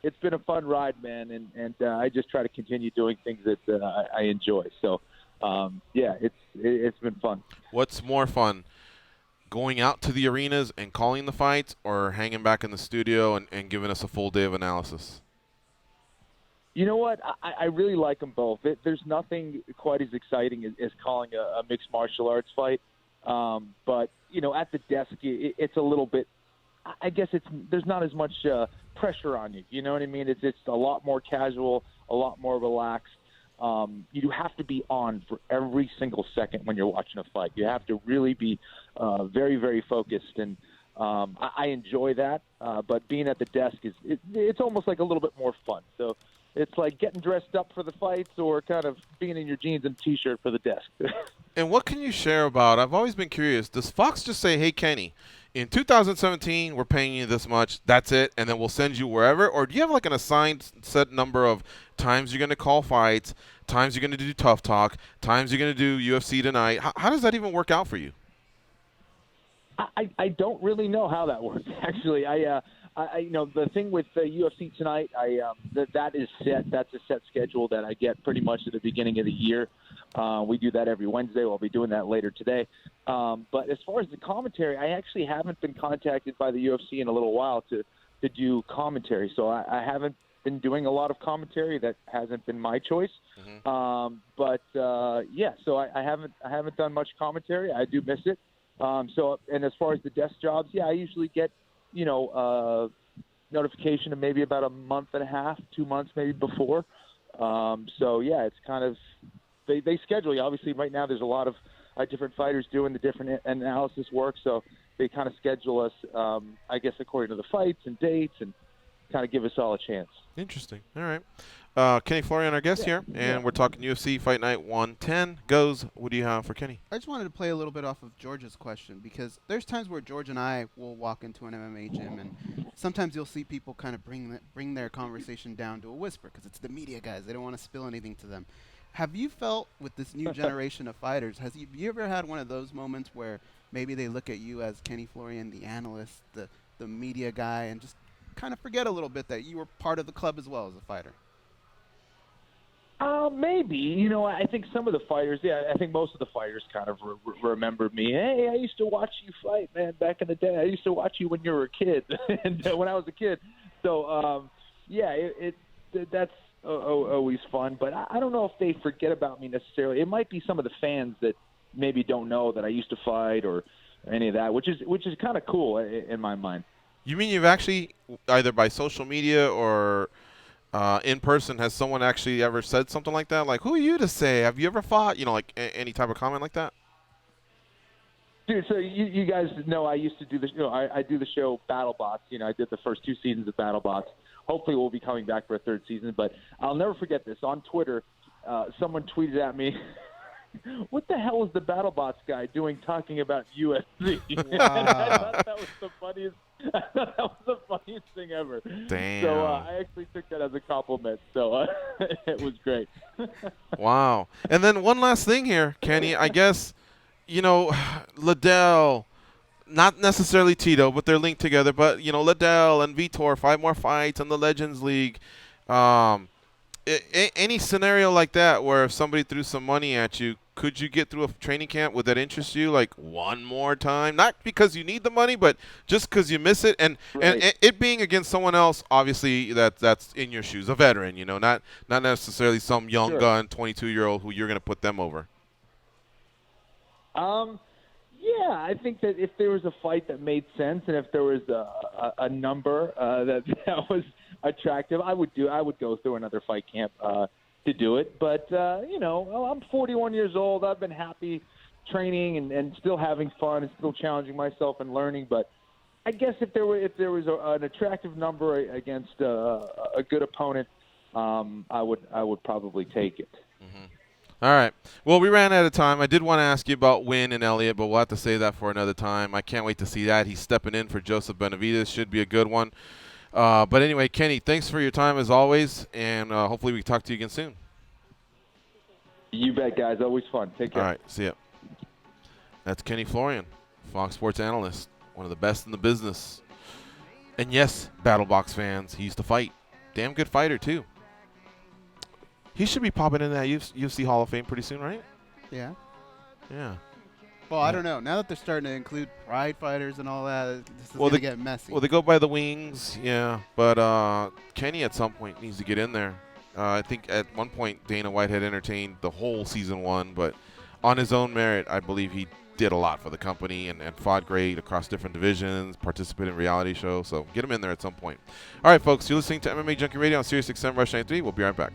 it's been a fun ride, man, and I just try to continue doing things that I enjoy. So, yeah, it's been fun. What's more fun? Going out to the arenas and calling the fights, or hanging back in the studio and giving us a full day of analysis? You know what? I really like them both. There's nothing quite as exciting as calling a mixed martial arts fight. But, you know, at the desk, it's a little bit – I guess there's not as much pressure on you. You know what I mean? It's a lot more casual, a lot more relaxed. You have to be on for every single second when you're watching a fight. You have to really be very, very focused, and I enjoy that. But being at the desk it's almost like a little bit more fun. So it's like getting dressed up for the fights, or kind of being in your jeans and T-shirt for the desk. And what can you share about? I've always been curious. Does Fox just say, "Hey, Kenny, in 2017, we're paying you this much. That's it, and then we'll send you wherever"? Or do you have like an assigned set number of times you're going to call fights, times you're going to do Tough Talk, times you're going to do UFC Tonight? How does that even work out for you? I don't really know how that works, actually. I you know, the thing with UFC Tonight, that is set. That's a set schedule that I get pretty much at the beginning of the year. We do that every Wednesday. We'll be doing that later today. But as far as the commentary, I actually haven't been contacted by the UFC in a little while to do commentary. So I haven't been doing a lot of commentary. That hasn't been my choice. But yeah, so I haven't done much commentary. I do miss it. So, and as far as the desk jobs, yeah, I usually get, you know, notification of maybe about a month and a half, 2 months maybe before. So yeah, it's kind of, they schedule you. Obviously right now there's a lot of different fighters doing the different analysis work. So they kind of schedule us, I guess, according to the fights and dates, and kind of give us all a chance. Interesting. All right. Kenny Florian, our guest here, and we're talking UFC Fight Night 110. Goes, what do you have for Kenny? I just wanted to play a little bit off of George's question, because there's times where George and I will walk into an MMA gym, and sometimes you'll see people kind of bring their conversation down to a whisper, because it's the media guys. They don't want to spill anything to them. Have you felt with this new generation of fighters, have you ever had one of those moments where maybe they look at you as Kenny Florian, the analyst, the media guy, and just kind of forget a little bit that you were part of the club as well as a fighter? Maybe. You know, I think some of the fighters, I think most of the fighters kind of remember me. Hey, I used to watch you fight, man, back in the day. I used to watch you when you were a kid, and when I was a kid. So, yeah, that's always fun. But I don't know if they forget about me necessarily. It might be some of the fans that maybe don't know that I used to fight or any of that, which is kind of cool in my mind. You mean you've actually, either by social media or in person, has someone actually ever said something like that? Like, who are you to say? Have you ever fought? You know, like any type of comment like that? Dude, so you guys know I used to do I do the show BattleBots. You know, I did the first 2 seasons of BattleBots. Hopefully we'll be coming back for a 3rd season, but I'll never forget this. On Twitter, someone tweeted at me, "What the hell is the BattleBots guy doing talking about UFC?" I thought that was the funniest. That was the funniest thing ever. Damn. So I actually took that as a compliment. So it was great. Wow. And then one last thing here, Kenny. I guess, you know, Liddell, not necessarily Tito, but they're linked together. But, you know, Liddell and Vitor, 5 more fights in the Legends League. Any scenario like that where if somebody threw some money at you, could you get through a training camp? Would that interest you, like, one more time? Not because you need the money, but just because you miss it. And it being against someone else, obviously, that's in your shoes, a veteran, you know, not necessarily some young gun, 22-year-old who you're going to put them over. Yeah, I think that if there was a fight that made sense and if there was a number that was attractive, I would go through another fight camp to do it. But I'm 41 years old. I've been happy training and still having fun and still challenging myself and learning. But I guess if there was an attractive number against a good opponent, I would probably take it. Mm-hmm. All right. Well, we ran out of time. I did want to ask you about Wynn and Elliott, but we'll have to save that for another time. I can't wait to see that. He's stepping in for Joseph Benavidez. Should be a good one. But anyway, Kenny, thanks for your time as always, and hopefully we can talk to you again soon. You bet, guys. Always fun. Take care. All right. See ya. That's Kenny Florian, Fox Sports analyst, one of the best in the business. And yes, BattleBox fans, he used to fight. Damn good fighter, too. He should be popping in that UFC Hall of Fame pretty soon, right? Yeah. Yeah. Well, I don't know. Now that they're starting to include pride fighters and all that, this is going to get messy. Well, they go by the wings, yeah. But Kenny at some point needs to get in there. I think at one point Dana White had entertained the whole season 1, but on his own merit, I believe he did a lot for the company and fought great across different divisions, participated in reality shows. So get him in there at some point. All right, folks, you're listening to MMA Junkie Radio on Sirius XM Rush 93. We'll be right back.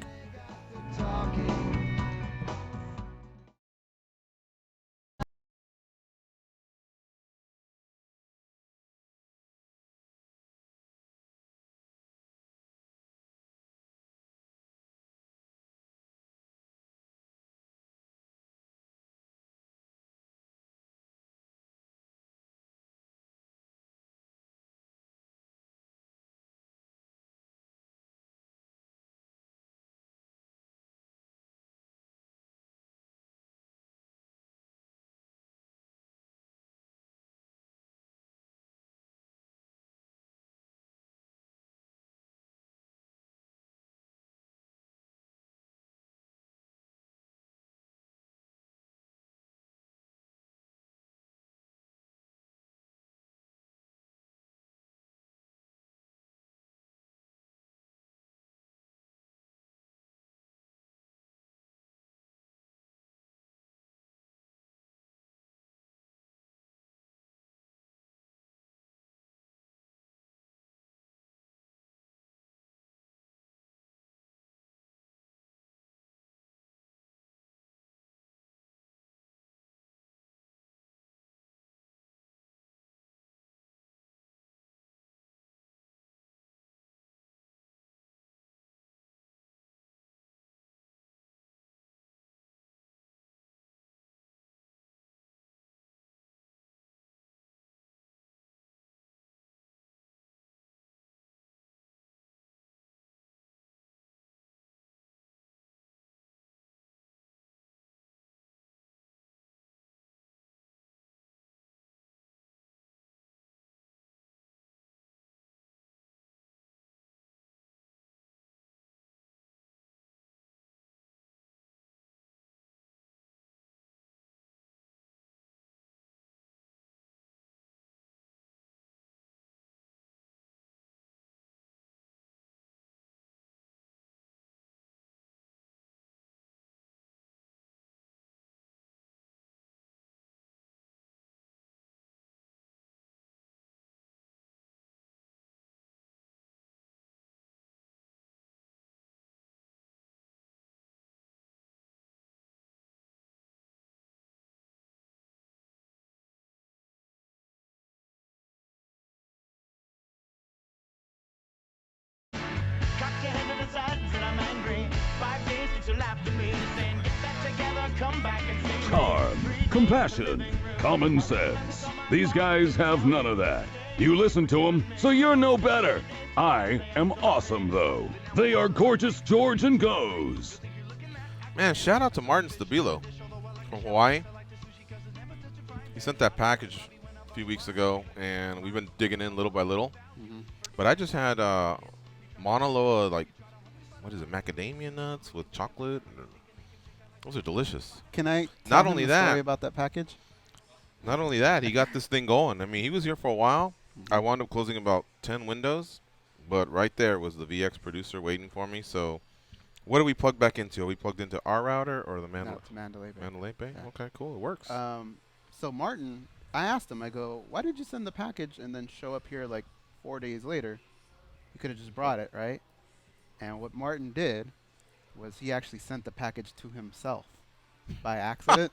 Charm, compassion, common sense. These guys have none of that. You listen to them, so you're no better. I am awesome, though. They are Gorgeous George and Goes. Man, shout out to Martin Stabilo from Hawaii. He sent that package a few weeks ago, and we've been digging in little by little. Mm-hmm. But I just had Mauna Loa, what is it, macadamia nuts with chocolate. Those are delicious. Can I not tell only him the that story about that package? Not only that, he got this thing going. I mean, he was here for a while. Mm-hmm. I wound up closing about 10 windows, but right there was the VX producer waiting for me. So what do we plug back into? Are we plugged into our router or the No, it's Mandalay Bay. Mandalay Bay? Yeah. Okay, cool. It works. So Martin I asked him, I go, why did you send the package and then show up here like 4 days later? You could have just brought it, right? And what Martin did was he actually sent the package to himself by accident.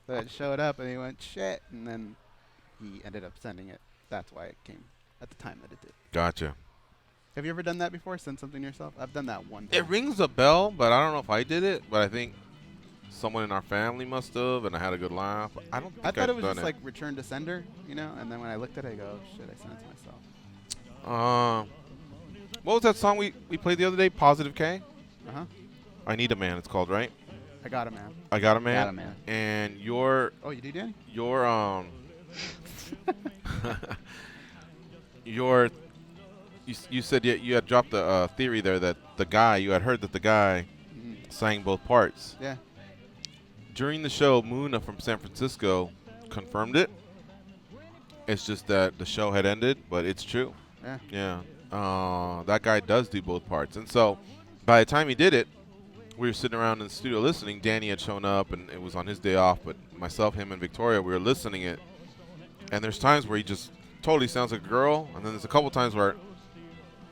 So it showed up and he went, shit. And then he ended up sending it. That's why it came at the time that it did. Gotcha. Have you ever done that before? Send something to yourself? I've done that one time. It rings a bell, but I don't know if I did it. But I think someone in our family must have, and I had a good laugh. I don't think I thought I've it was done just like return to sender, you know? And then when I looked at it, I go, oh, shit, I sent it to myself. What was that song we played the other day? Positive K? Uh-huh. I Need a Man, it's called, right? I got it, man. I Got a Man? Got a Man. And your... Oh, you do, Danny? Your, your... You said you had dropped the theory there that the guy, you had heard that the guy sang both parts. Yeah. During the show, Muna from San Francisco confirmed it. It's just that the show had ended, but it's true. Yeah. Yeah. That guy does do both parts. And so by the time he did it, we were sitting around in the studio listening. Danny had shown up, and it was on his day off, but myself, him, and Victoria, we were listening it. And there's times where he just totally sounds like a girl, and then there's a couple times where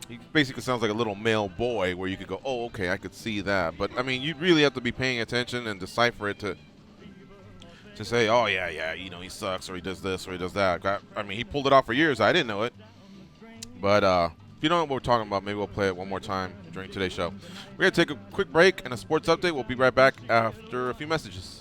he basically sounds like a little male boy where you could go, oh, okay, I could see that. But, I mean, you really have to be paying attention and decipher it to say, oh, yeah, you know, he sucks or he does this or he does that. I mean, he pulled it off for years. I didn't know it. But if you don't know what we're talking about, maybe we'll play it one more time during today's show. We're going to take a quick break and a sports update. We'll be right back after a few messages.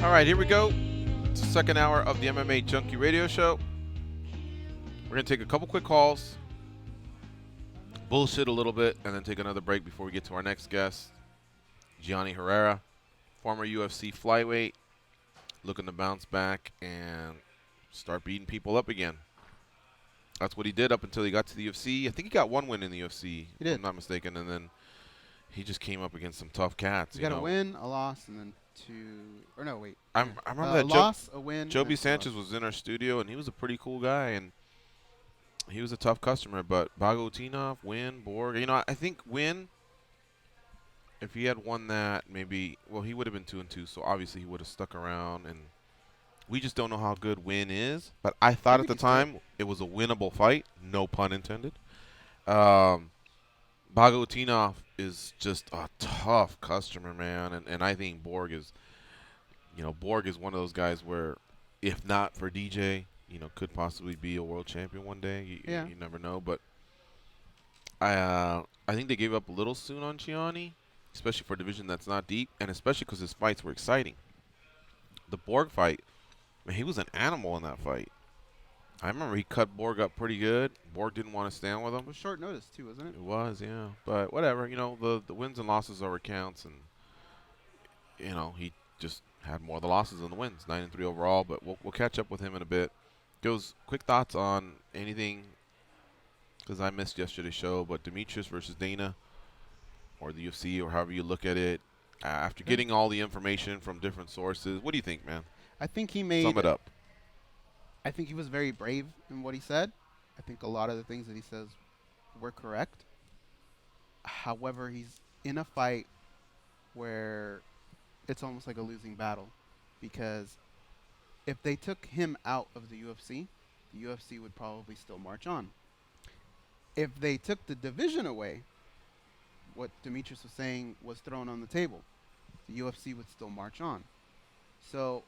All right, here we go. It's the second hour of the MMA Junkie Radio Show. We're going to take a couple quick calls, bullshit a little bit, and then take another break before we get to our next guest, Geane Herrera, former UFC flyweight, looking to bounce back and start beating people up again. That's what he did up until he got to the UFC. I think he got one win in the UFC, He did. if I'm not mistaken, and then he just came up against some tough cats. You got a win, a loss, and then I remember that a loss, a win. Joby Sanchez was in our studio, and he was a pretty cool guy, and he was a tough customer. But Bagotinov, Win, Borg, I think Win, if he had won that, maybe, well, he would have been 2-2, so obviously he would have stuck around, and we just don't know how good Win is. But I thought at the time it was a winnable fight, no pun intended. Bagotinov is just a tough customer, man, and I think Borg is, Borg is one of those guys where, if not for DJ, could possibly be a world champion one day. You never know, but I think they gave up a little soon on Gianni, especially for a division that's not deep, and especially because his fights were exciting. The Borg fight, man, he was an animal in that fight. I remember he cut Borg up pretty good. Borg didn't want to stand with him. It was short notice, too, wasn't it? It was, yeah. But whatever, the wins and losses are recounts, and, he just had more of the losses than the wins, 9-3 overall, but we'll catch up with him in a bit. Goes, quick thoughts on anything, because I missed yesterday's show, but Demetrius versus Dana, or the UFC, or however you look at it, after getting all the information from different sources, what do you think, man? I think he made... Sum it up. I think he was very brave in what he said. I think a lot of the things that he says were correct. However, he's in a fight where it's almost like a losing battle, because if they took him out of the UFC would probably still march on. If they took the division away, what Demetrius was saying was thrown on the table. The UFC would still march on. So,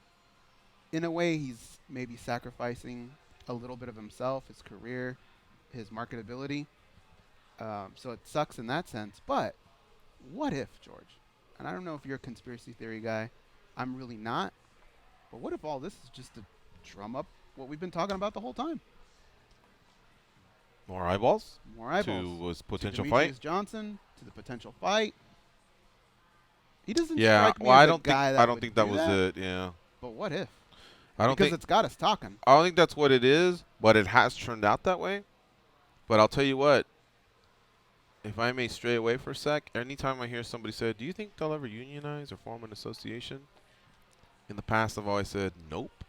in a way, he's maybe sacrificing a little bit of himself, his career, his marketability. So it sucks in that sense. But what if, George? And I don't know if you're a conspiracy theory guy. I'm really not. But what if all this is just to drum up what we've been talking about the whole time? More eyeballs? More eyeballs. To his potential to fight? Johnson, to the potential fight. He doesn't Yeah, strike me well, as I a don't guy think that I don't would think that do was that. it. Yeah, But what if? I don't because think it's got us talking. I don't think that's what it is, but it has turned out that way. But I'll tell you what, if I may stray away for a sec, anytime I hear somebody say, "Do you think they'll ever unionize or form an association?" In the past, I've always said, "Nope."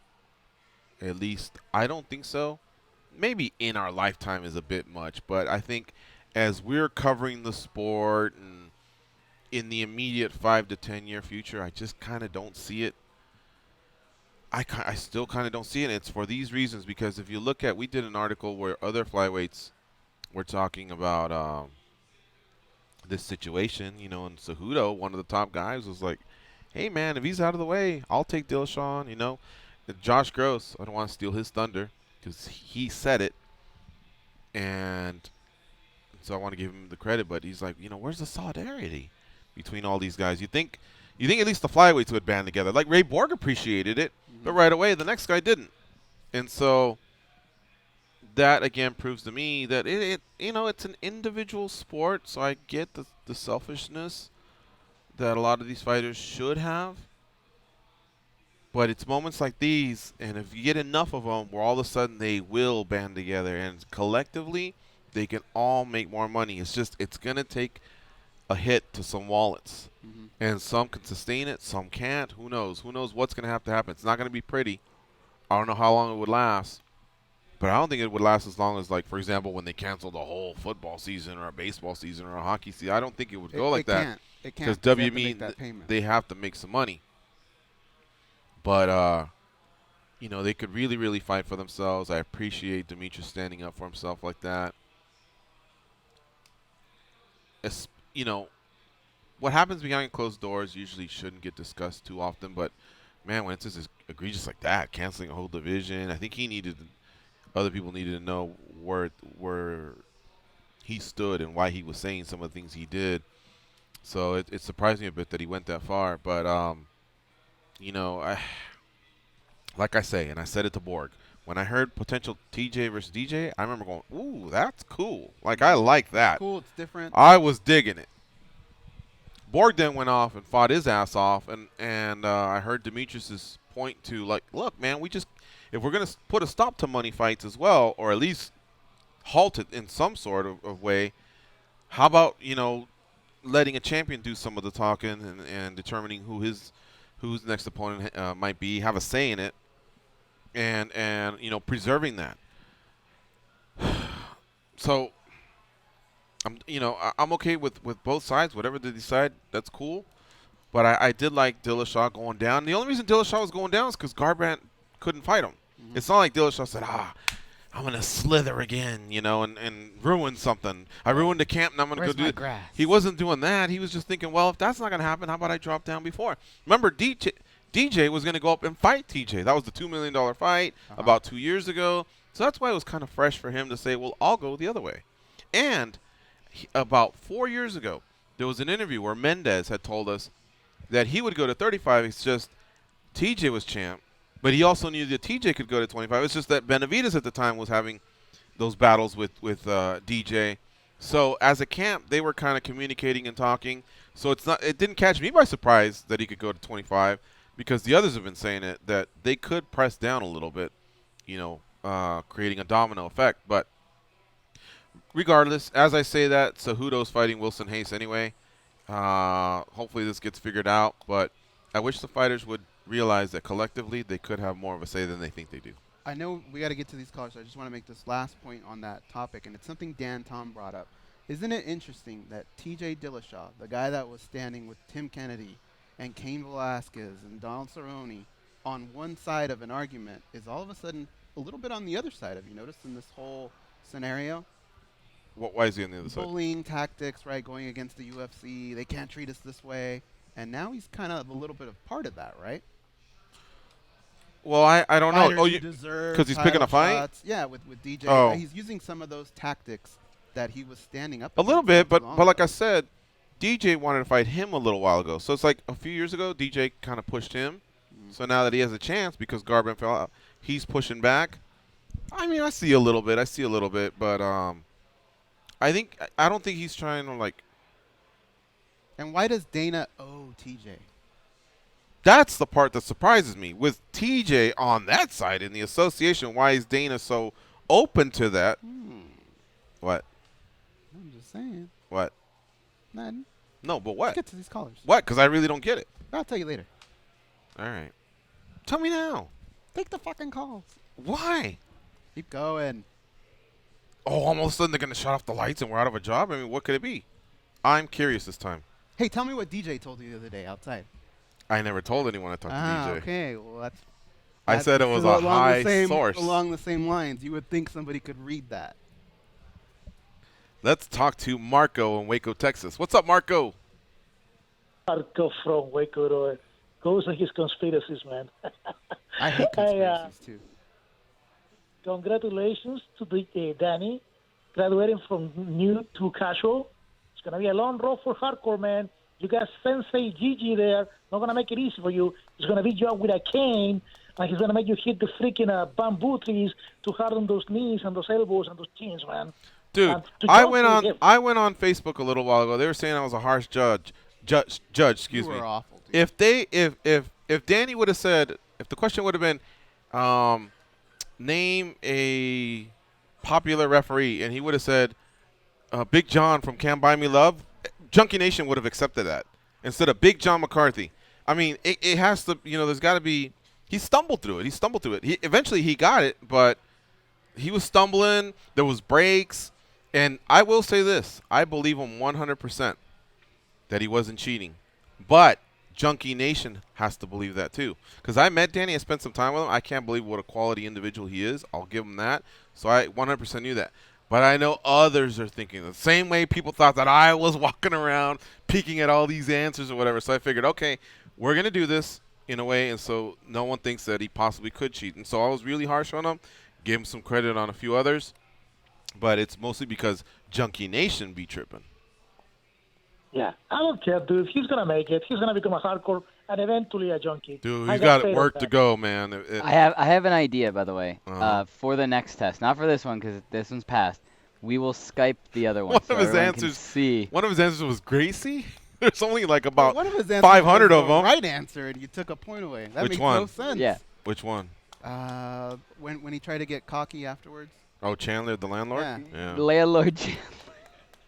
At least I don't think so. Maybe in our lifetime is a bit much, but I think as we're covering the sport and in the immediate 5 to 10 year future, I just kind of don't see it. I still kind of don't see it. It's for these reasons, because if you look at, we did an article where other flyweights were talking about this situation, and Cejudo, one of the top guys, was like, "Hey man, if he's out of the way, I'll take Dillashaw." And Josh Gross, I don't want to steal his thunder because he said it, and so I want to give him the credit, but he's like, where's the solidarity between all these guys? You think at least the flyweights would band together. Like Ray Borg appreciated it, but right away the next guy didn't. And so that again proves to me that it's an individual sport, so I get the selfishness that a lot of these fighters should have. But it's moments like these, and if you get enough of them, where all of a sudden they will band together, and collectively they can all make more money. It's going to take a hit to some wallets. Mm-hmm. And some can sustain it, some can't. Who knows? Who knows what's going to have to happen? It's not going to be pretty. I don't know how long it would last. But I don't think it would last as long as, like, for example, when they canceled a whole football season or a baseball season or a hockey season. I don't think it would go like that. It can't. Because WME, they have to make some money. But, they could really, really fight for themselves. I appreciate Demetrius standing up for himself like that. What happens behind closed doors usually shouldn't get discussed too often. But, man, when it's just egregious like that, canceling a whole division, I think other people needed to know where he stood and why he was saying some of the things he did. So it surprised me a bit that he went that far. But like I say, and I said it to Borg, when I heard potential TJ versus DJ, I remember going, ooh, that's cool. Like, I like that. Cool, it's different. I was digging it. Borg then went off and fought his ass off, and I heard Demetrius's point to, like, look, man, if we're going to put a stop to money fights as well, or at least halt it in some sort of way, how about, letting a champion do some of the talking and determining who's next opponent might be, have a say in it, and preserving that. So I'm okay with both sides. Whatever they decide, that's cool. But I did like Dillashaw going down. The only reason Dillashaw was going down is because Garbrandt couldn't fight him. Mm-hmm. It's not like Dillashaw said, I'm going to slither again, and ruin something. I ruined the camp, and I'm going to go do it. Grass? He wasn't doing that. He was just thinking, well, if that's not going to happen, how about I drop down before? Remember, DJ was going to go up and fight TJ. That was the $2 million fight about 2 years ago. So that's why it was kind of fresh for him to say, well, I'll go the other way. And about 4 years ago, there was an interview where Mendez had told us that he would go to 35. It's just TJ was champ. But he also knew that TJ could go to 25. It's just that Benavidez at the time was having those battles with DJ. So as a camp, they were kind of communicating and talking. So it didn't catch me by surprise that he could go to 25, because the others have been saying it, that they could press down a little bit, creating a domino effect. But regardless, as I say that, Cejudo's fighting Wilson Hayes anyway. Hopefully this gets figured out. But I wish the fighters would realize that collectively they could have more of a say than they think they do. I know we got to get to these callers, so I just want to make this last point on that topic, and it's something Dan Tom brought up. Isn't it interesting that TJ Dillashaw, the guy that was standing with Tim Kennedy and Cain Velasquez and Donald Cerrone on one side of an argument, is all of a sudden a little bit on the other side? Have you noticed in this whole scenario? Why is he on the other side? Bullying tactics, right, going against the UFC. They can't treat us this way. And now he's kind of a little bit of part of that, right? Well, I don't know. Oh, because he's picking a fight? Shots. Yeah, with DJ. Oh. He's using some of those tactics that he was standing up a little bit, but long like I said, DJ wanted to fight him a little while ago. So it's like a few years ago, DJ kind of pushed him. So now that he has a chance because Garbrandt fell out, he's pushing back. I mean, I see a little bit, but I don't think he's trying to, like. And why does Dana owe TJ? That's the part that surprises me. With TJ on that side in the association, why is Dana so open to that? What? I'm just saying. What? Nothing. No, but what? Let's get to these callers. What? Because I really don't get it. I'll tell you later. All right. Tell me now. Take the fucking calls. Why? Keep going. Oh, all of a sudden they're going to shut off the lights and we're out of a job? I mean, what could it be? I'm curious this time. Hey, tell me what DJ told you the other day outside. I never told anyone I talked to DJ. Okay. Well, that's I said it was a high source. Along the same lines. You would think somebody could read that. Let's talk to Marco in Waco, Texas. What's up, Marco? Marco from Waco goes on his conspiracies, man. I hate conspiracies, too. Congratulations to Danny, graduating from new to casual. It's going to be a long road for hardcore, man. You got Sensei Gigi there. Not going to make it easy for you. He's going to beat you up with a cane, and he's going to make you hit the freaking bamboo trees to harden those knees and those elbows and those chins, man. Dude, I went on Facebook a little while ago. They were saying I was a harsh judge. Excuse me. You were awful, dude. If Danny would have said, if the question would have been, name a popular referee, and he would have said, Big John from Can't Buy Me Love, Junkie Nation would have accepted that instead of Big John McCarthy. I mean, it has to, there's got to be. He stumbled through it. Eventually he got it, but he was stumbling. There was breaks. And I will say this. I believe him 100% that he wasn't cheating. But Junkie Nation has to believe that too. Because I met Danny. I spent some time with him. I can't believe what a quality individual he is. I'll give him that. So I 100% knew that. But I know others are thinking the same way people thought that I was walking around peeking at all these answers or whatever. So I figured, okay, we're going to do this in a way. And so no one thinks that he possibly could cheat. And so I was really harsh on him. Gave him some credit on a few others. But it's mostly because Junkie Nation be tripping. Yeah, I don't care, dude. He's going to make it. He's going to become a hardcore and eventually a junkie. Dude, I he's got faith work in to that. go, man. I have an idea, by the way, Uh-huh. for the next test. Not for this one, because this one's passed. We will Skype the other one, One so of his everyone can answers. see. One of his answers was Gracie. There's only like Well, about one of his answers 500 was of the them. right answer, and you took a point away. That Which makes one? no sense. Yeah. Which one? When he tried to get cocky afterwards. Oh, Chandler, the landlord. Yeah. Landlord.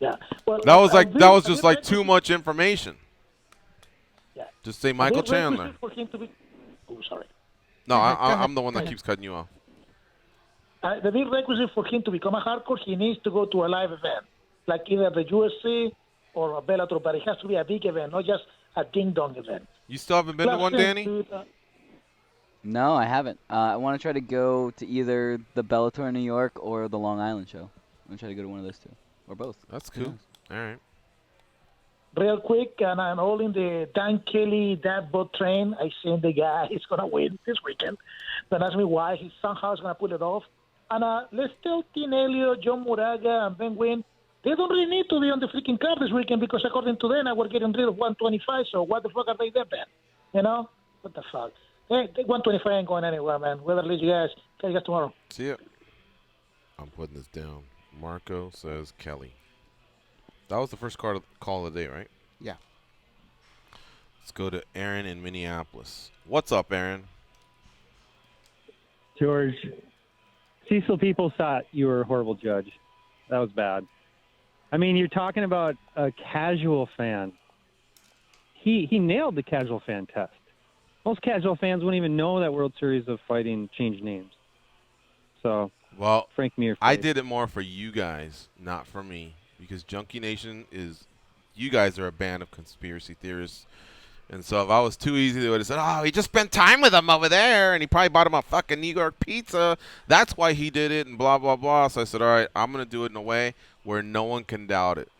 Yeah. Well, That was like a just like too much information. Yeah. Just say Michael a big requisite Chandler. For him to be, oh, sorry. No, Go ahead, I'm the one go that ahead. keeps cutting you off. The big requisite for him to become a hardcore, he needs to go to a live event, like either the UFC or a Bellator, but it has to be a big event, not just a ding-dong event. You still haven't been to one, Danny? No, I haven't. I want to try to go to either the Bellator in New York or the Long Island show. I'm going to try to go to one of those two. Or both. That's cool. All right. Real quick, and I'm all in the Dan Kelly dad boat train. I seen the guy is going to win this weekend. Don't ask me why. He somehow is going to pull it off. And let's tell Tim Elliott, John Moraga, and Ben Wynn, they don't really need to be on the freaking card this weekend because according to them, we're getting rid of 125, so what the fuck are they there, Ben? You know? What the fuck? Hey, 125 ain't going anywhere, man. We'll leave you guys. Catch you guys tomorrow. See ya. I'm putting this down. Marco says Kelly. That was the first call of the day, right? Yeah. Let's go to Aaron in Minneapolis. What's up, Aaron? George, Cecil people thought you were a horrible judge. That was bad. I mean, you're talking about a casual fan. He nailed the casual fan test. Most casual fans wouldn't even know that World Series of Fighting changed names. So, well, Frank Mir. I did it more for you guys, not for me, because Junkie Nation is, you guys are a band of conspiracy theorists. And so if I was too easy, they would have said, oh, he just spent time with him over there, and he probably bought him a fucking New York pizza. That's why he did it, and blah, blah, blah. So I said, all right, I'm going to do it in a way where no one can doubt it.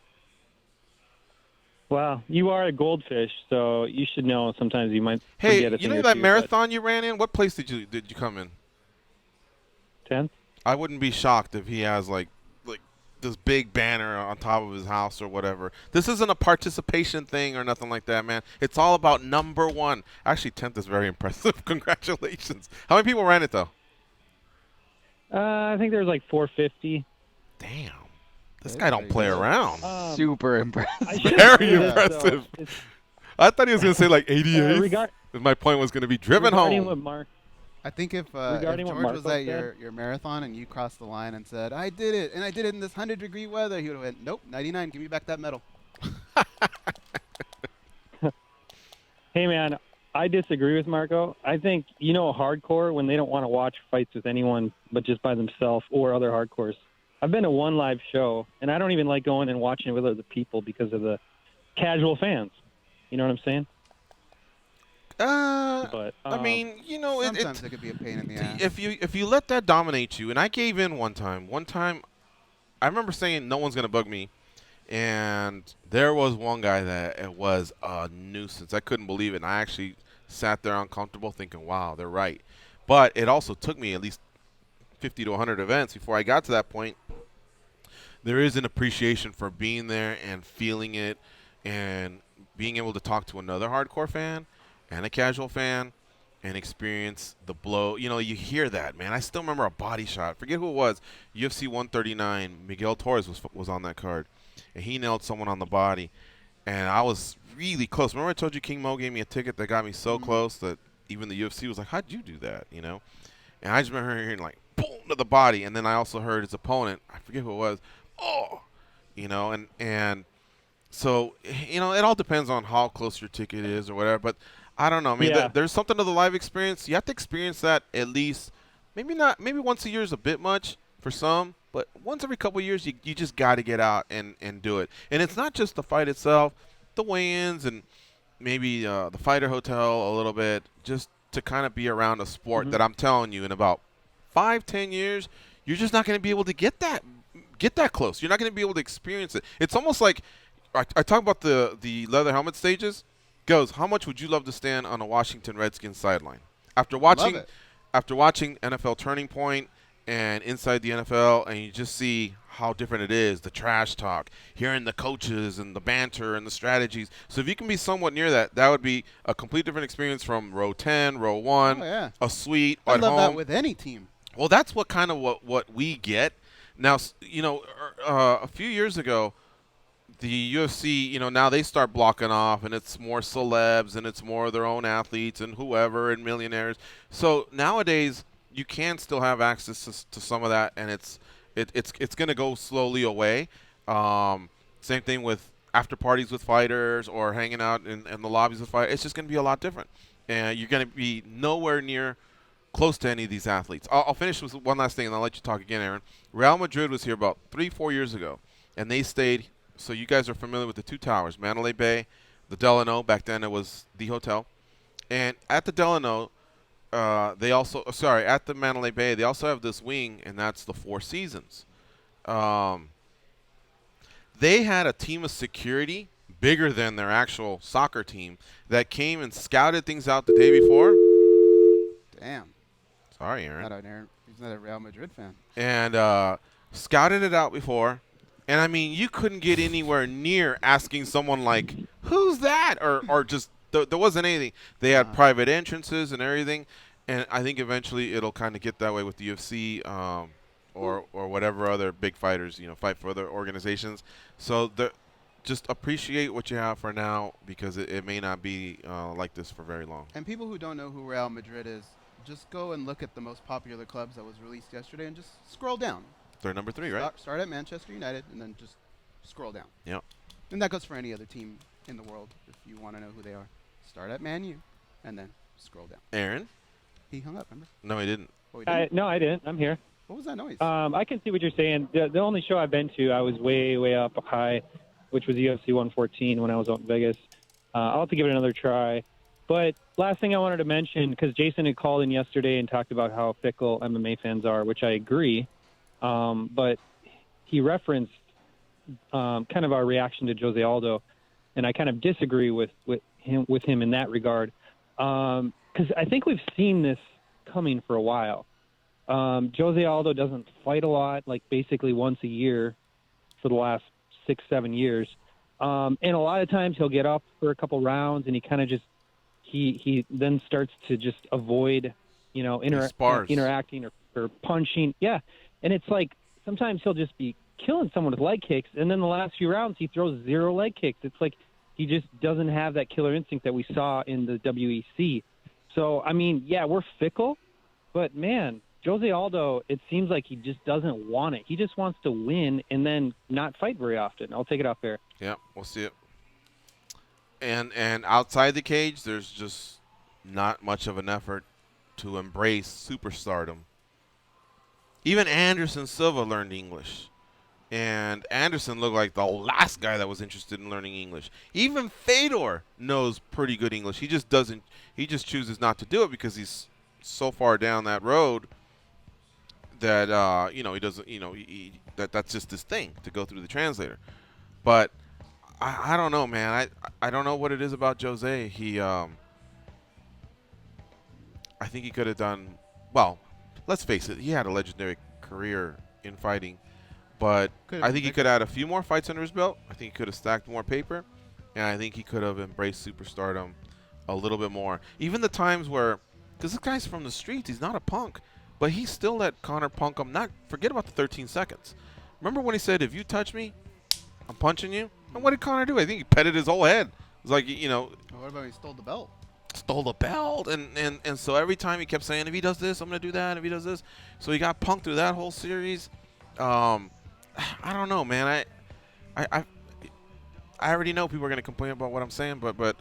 Well, you are a goldfish, so you should know sometimes you might Hey, forget a you thing know or that two, marathon you ran in? What place did you come in? 10th? I wouldn't be shocked if he has like this big banner on top of his house or whatever. This isn't a participation thing or nothing like that, man. It's all about number one. Actually, 10th is very impressive. Congratulations. How many people ran it, though? I think there was like 450. Damn. This guy don't play around. Super impressive. Very impressive. So I thought he was going to say like 88. My point was going to be driven home. What Mark, I think if Regarding what George was Marco at said? your marathon and you crossed the line and said, I did it, and I did it in this 100-degree weather, he would have went, nope, 99, give me back that medal. Hey, man, I disagree with Marco. I think, hardcore when they don't want to watch fights with anyone but just by themselves or other hardcores. I've been to one live show, and I don't even like going and watching it with other people because of the casual fans. You know what I'm saying? But I mean, sometimes it could be a pain in the ass. If you let that dominate you, and I gave in one time. One time, I remember saying no one's gonna bug me, and there was one guy that it was a nuisance. I couldn't believe it, and I actually sat there uncomfortable, thinking, "Wow, they're right." But it also took me at least 50 to 100 events before I got to that point. There is an appreciation for being there and feeling it, and being able to talk to another hardcore fan and a casual fan and experience the blow. You hear that, man. I still remember a body shot. Forget who it was. UFC 139, Miguel Torres was on that card, and he nailed someone on the body, and I was really close. Remember I told you King Mo gave me a ticket that got me so close that even the UFC was like, how'd you do that, And I just remember hearing, like, boom, to the body, and then I also heard his opponent, I forget who it was, and so, it all depends on how close your ticket is or whatever, but I don't know. I mean, there's something to the live experience. You have to experience that at least, maybe once a year is a bit much for some, but once every couple of years, you just got to get out and do it. And it's not just the fight itself, the weigh-ins and maybe the fighter hotel a little bit, just to kind of be around a sport that I'm telling you in about 5-10 years, you're just not going to be able to get that close. You're not going to be able to experience it. It's almost like I talk about the leather helmet stages. Goes, how much would you love to stand on a Washington Redskins sideline after watching NFL Turning Point and inside the NFL, and you just see how different it is, the trash talk, hearing the coaches and the banter and the strategies. So if you can be somewhat near that, that would be a complete different experience from row 10, row 1, a suite I at love home. that with any team. Well, that's what we get. Now, a few years ago, the UFC, now they start blocking off, and it's more celebs, and it's more their own athletes and whoever and millionaires. So nowadays, you can still have access to some of that, and it's going to go slowly away. Same thing with after parties with fighters or hanging out in the lobbies with fighters. It's just going to be a lot different, and you're going to be nowhere near close to any of these athletes. I'll finish with one last thing, and I'll let you talk again, Aaron. Real Madrid was here about 3-4 years ago, and they stayed. So you guys are familiar with the two towers, Mandalay Bay, the Delano. Back then it was the hotel. And at the Delano, at the Mandalay Bay, they also have this wing, and that's the Four Seasons. They had a team of security bigger than their actual soccer team that came and scouted things out the day before. Damn. Sorry, Aaron. He's not a Real Madrid fan. And scouted it out before. And, I mean, you couldn't get anywhere near asking someone like, who's that? Or just there wasn't anything. They had private entrances and everything. And I think eventually it'll kind of get that way with the UFC or whatever other big fighters, fight for other organizations. So just appreciate what you have for now, because it may not be like this for very long. And people who don't know who Real Madrid is, just go and look at the most popular clubs that was released yesterday and just scroll down. They're number 3, right? Start at Manchester United and then just scroll down. Yep. And that goes for any other team in the world if you want to know who they are. Start at Man U and then scroll down. Aaron? He hung up, remember? No, he didn't. Oh, he didn't? No, I didn't. I'm here. What was that noise? I can see what you're saying. The only show I've been to, I was way, way up high, which was UFC 114 when I was out in Vegas. I'll have to give it another try. But last thing I wanted to mention, because Jason had called in yesterday and talked about how fickle MMA fans are, which I agree. But he referenced kind of our reaction to Jose Aldo, and I kind of disagree with him in that regard, because I think we've seen this coming for a while. Jose Aldo doesn't fight a lot, like basically once a year for the last 6-7 years, and a lot of times he'll get up for a couple rounds and he kind of just he then starts to just avoid interacting or punching. Yeah, and it's like sometimes he'll just be killing someone with leg kicks, and then the last few rounds he throws 0 leg kicks. It's like he just doesn't have that killer instinct that we saw in the WEC. So, I mean, yeah, we're fickle, but, man, Jose Aldo, it seems like he just doesn't want it. He just wants to win and then not fight very often. I'll take it off there. Yeah, we'll see it. And outside the cage, there's just not much of an effort to embrace superstardom. Even Anderson Silva learned English. And Anderson looked like the last guy that was interested in learning English. Even Fedor knows pretty good English. He just doesn't. He just chooses not to do it because he's so far down that road that he doesn't. That's just his thing to go through the translator. But I don't know, man. I don't know what it is about Jose. I think he could have done well. Let's face it. He had a legendary career in fighting. But I think he could have had a few more fights under his belt. I think he could have stacked more paper. And I think he could have embraced superstardom a little bit more. Even the times where, because this guy's from the streets, he's not a punk. But he still let Conor punk him. Forget about the 13 seconds. Remember when he said, if you touch me, I'm punching you? And what did Conor do? I think he petted his whole head. It was like, Well, what about when he stole the belt? Stole the belt. And so every time he kept saying, if he does this, I'm going to do that. If he does this. So he got punked through that whole series. I don't know, man. I already know people are going to complain about what I'm saying, but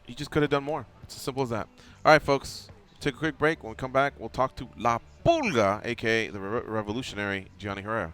he just could have done more. It's as simple as that. All right, folks, take a quick break. When we come back, we'll talk to La Pulga, a.k.a. the revolutionary Geane Herrera.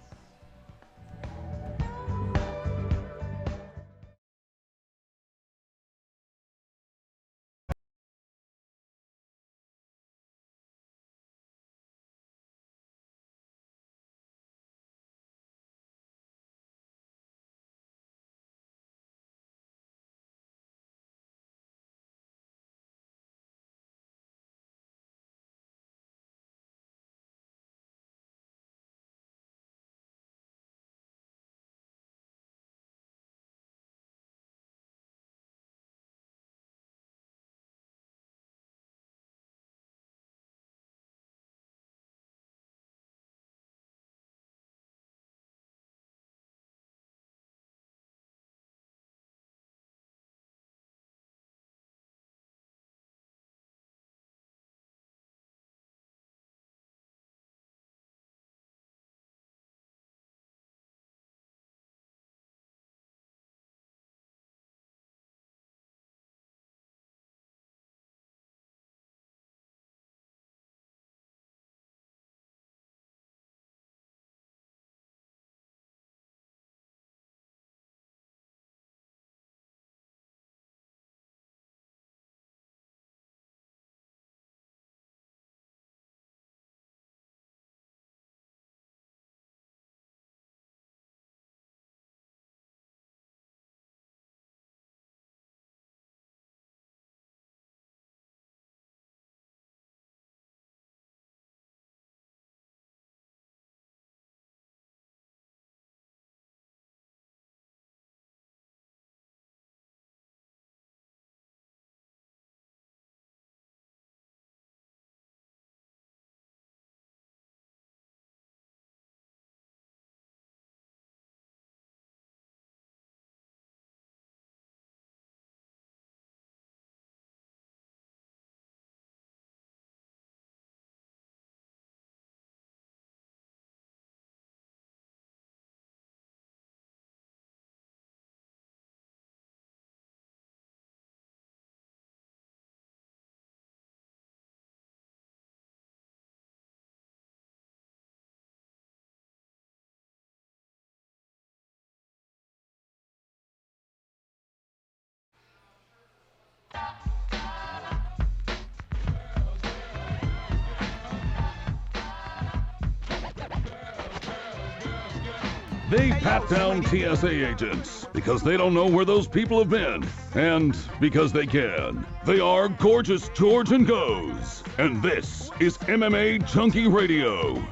They pat down TSA agents because they don't know where those people have been, and because they can. They are Gorgeous George and Goes, and this is MMA Junkie Radio.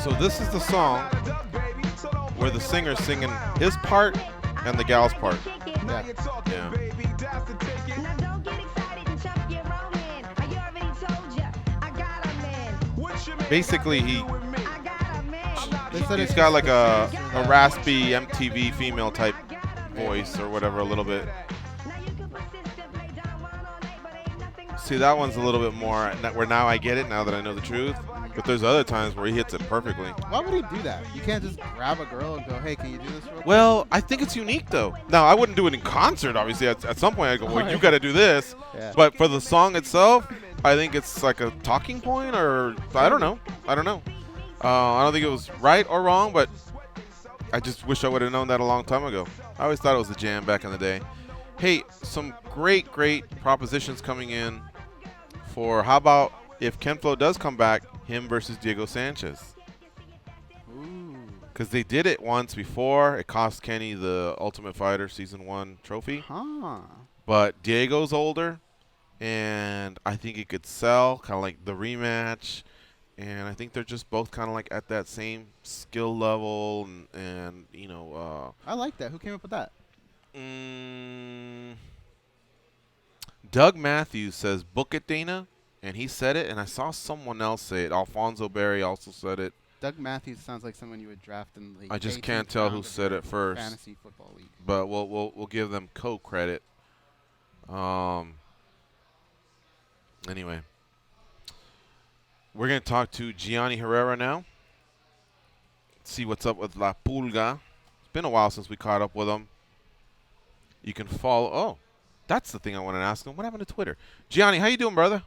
So this is the song where the singer's singing his part and the gal's part. Yeah. Basically, he's got like a raspy MTV female type voice or whatever, a little bit. See, that one's a little bit more where now I get it, now that I know the truth. But there's other times where he hits it perfectly. Why would he do that? You can't just grab a girl and go, hey, can you do this real quick? Well, I think it's unique, though. Now, I wouldn't do it in concert, obviously. At some point, I'd go, well, you got to do this. Yeah. But for the song itself, I think it's like a talking point, or I don't know. I don't think it was right or wrong, but I just wish I would have known that a long time ago. I always thought it was a jam back in the day. Hey, some great propositions coming in for how about if Ken Flo does come back, him versus Diego Sanchez. Because they did it once before. It cost Kenny the Ultimate Fighter Season 1 trophy. Huh. But Diego's older, and I think it could sell, kind of like the rematch. And I think they're just both kind of like at that same skill level. And you know. I like that. Who came up with that? Doug Matthews says, book it, Dana. And he said it, and I saw someone else say it. Alfonso Berry also said it. Doug Matthews sounds like someone you would draft in the. I just can't tell who said it first. Fantasy football league. But we'll give them co-credit. Anyway, we're gonna talk to Geane Herrera now. See what's up with La Pulga. It's been a while since we caught up with him. You can follow. Oh, that's the thing I wanted to ask him. What happened to Twitter? Geane, how you doing, brother?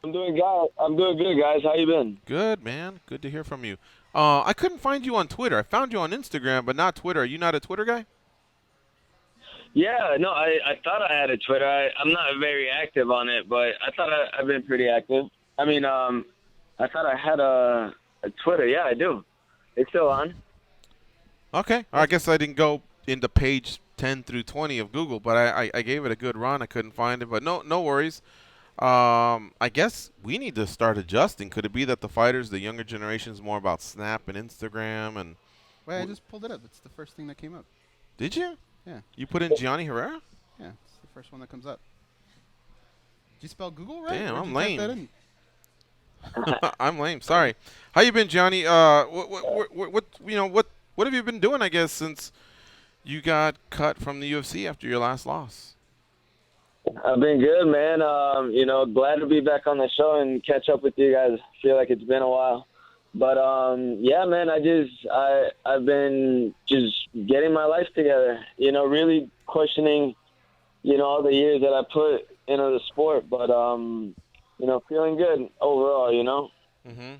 I'm doing good, guys. How you been? Good, man. Good to hear from you. I couldn't find you on Twitter. I found you on Instagram, but not Twitter. Are you not a Twitter guy? Yeah, no, I thought I had a Twitter. I'm not very active on it, but I thought I've been pretty active. I mean, I thought I had a Twitter. Yeah, I do. It's still on. Okay. I guess I didn't go into page 10 through 20 of Google, but I gave it a good run. I couldn't find it, but no worries. I guess we need to start adjusting. Could it be that the younger generation is more about Snap and Instagram? And wait, I just pulled it up. It's the first thing that came up. Did you? Yeah. You put in Geane Herrera? Yeah, it's the first one that comes up. Did you spell Google right? Damn, I'm you type that lame. in? I'm lame. Sorry. How you been, Geane? What have you been doing? I guess since you got cut from the UFC after your last loss. I've been good, man. Glad to be back on the show and catch up with you guys. Feel like it's been a while. But, yeah, man, I've been just getting my life together, really questioning, all the years that I put into the sport. But, feeling good overall, Mm-hmm.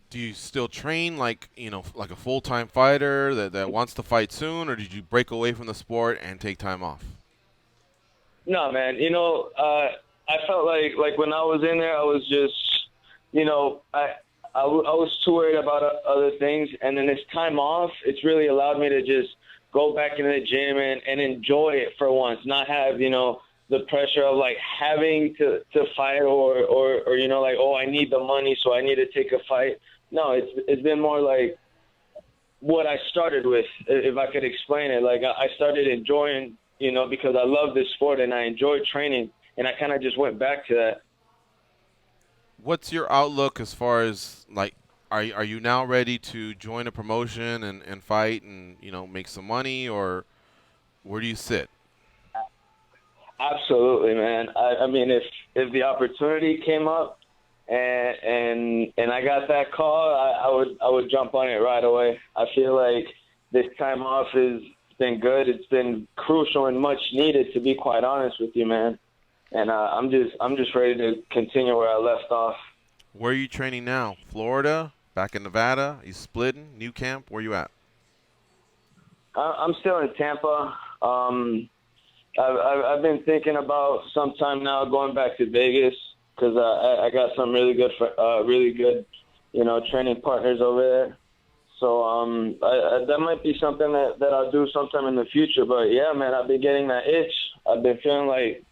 Do you still train like a full-time fighter that wants to fight soon, or did you break away from the sport and take time off? No, man. I felt like when I was in there, I was just, I was too worried about other things. And then this time off, it's really allowed me to just go back into the gym and enjoy it for once, not have, the pressure of like having to fight or like, oh, I need the money, so I need to take a fight. No, it's been more like what I started with, if I could explain it. Like I started enjoying, because I love this sport and I enjoy training, and I kind of just went back to that. What's your outlook as far as, like, are you now ready to join a promotion and fight and, make some money, or where do you sit? Absolutely, man. I mean, if the opportunity came up and I got that call, I would jump on it right away. I feel like this time off has been good. It's been crucial and much needed, to be quite honest with you, man. And I'm just ready to continue where I left off. Where are you training now? Florida, Back in Nevada? You splitting? New camp? Where you at? I'm still in Tampa. I've been thinking about some time now going back to Vegas because I got some really good, training partners over there. So that might be something that I'll do sometime in the future. But yeah, man, I've been getting that itch. I've been feeling like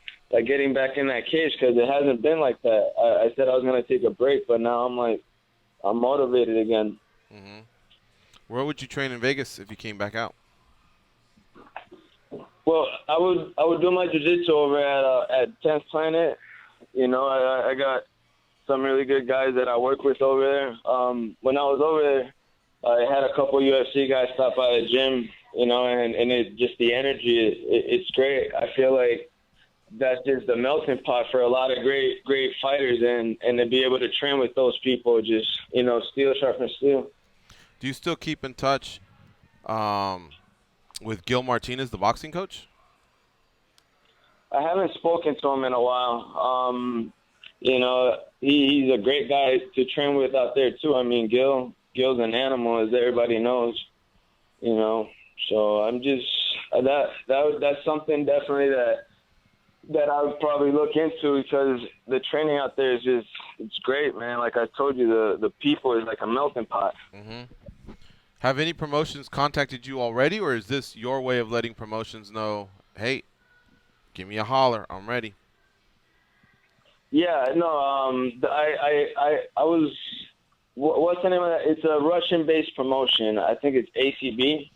getting back in that cage because it hasn't been like that. I said I was going to take a break, but now I'm motivated again. Mm-hmm. Where would you train in Vegas if you came back out? Well, I would do my jiu-jitsu over at 10th Planet. I got some really good guys that I work with over there. When I was over there, I had a couple UFC guys stop by the gym, and it just the energy, it's great. I feel like that's just the melting pot for a lot of great fighters, and to be able to train with those people, just, steel sharpens steel. Do you still keep in touch with Gil Martinez, the boxing coach? I haven't spoken to him in a while. He's a great guy to train with out there too. I mean, Gil's an animal, as everybody knows. So I'm just that's something definitely that I would probably look into because the training out there is just it's great, man. Like I told you, the people is like a melting pot. Mm-hmm. Have any promotions contacted you already, or is this your way of letting promotions know, hey, give me a holler, I'm ready? Yeah, no, I was, what's the name of that? It's a Russian-based promotion. I think it's ACB.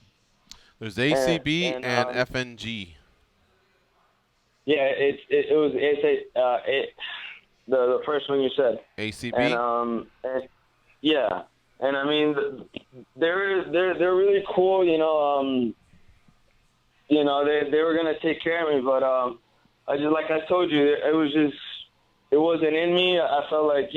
There's ACB and FNG. Yeah, the first one you said. ACB. And yeah. And I mean, they're really cool. They were gonna take care of me, but I just like I told you, it wasn't in me. I felt like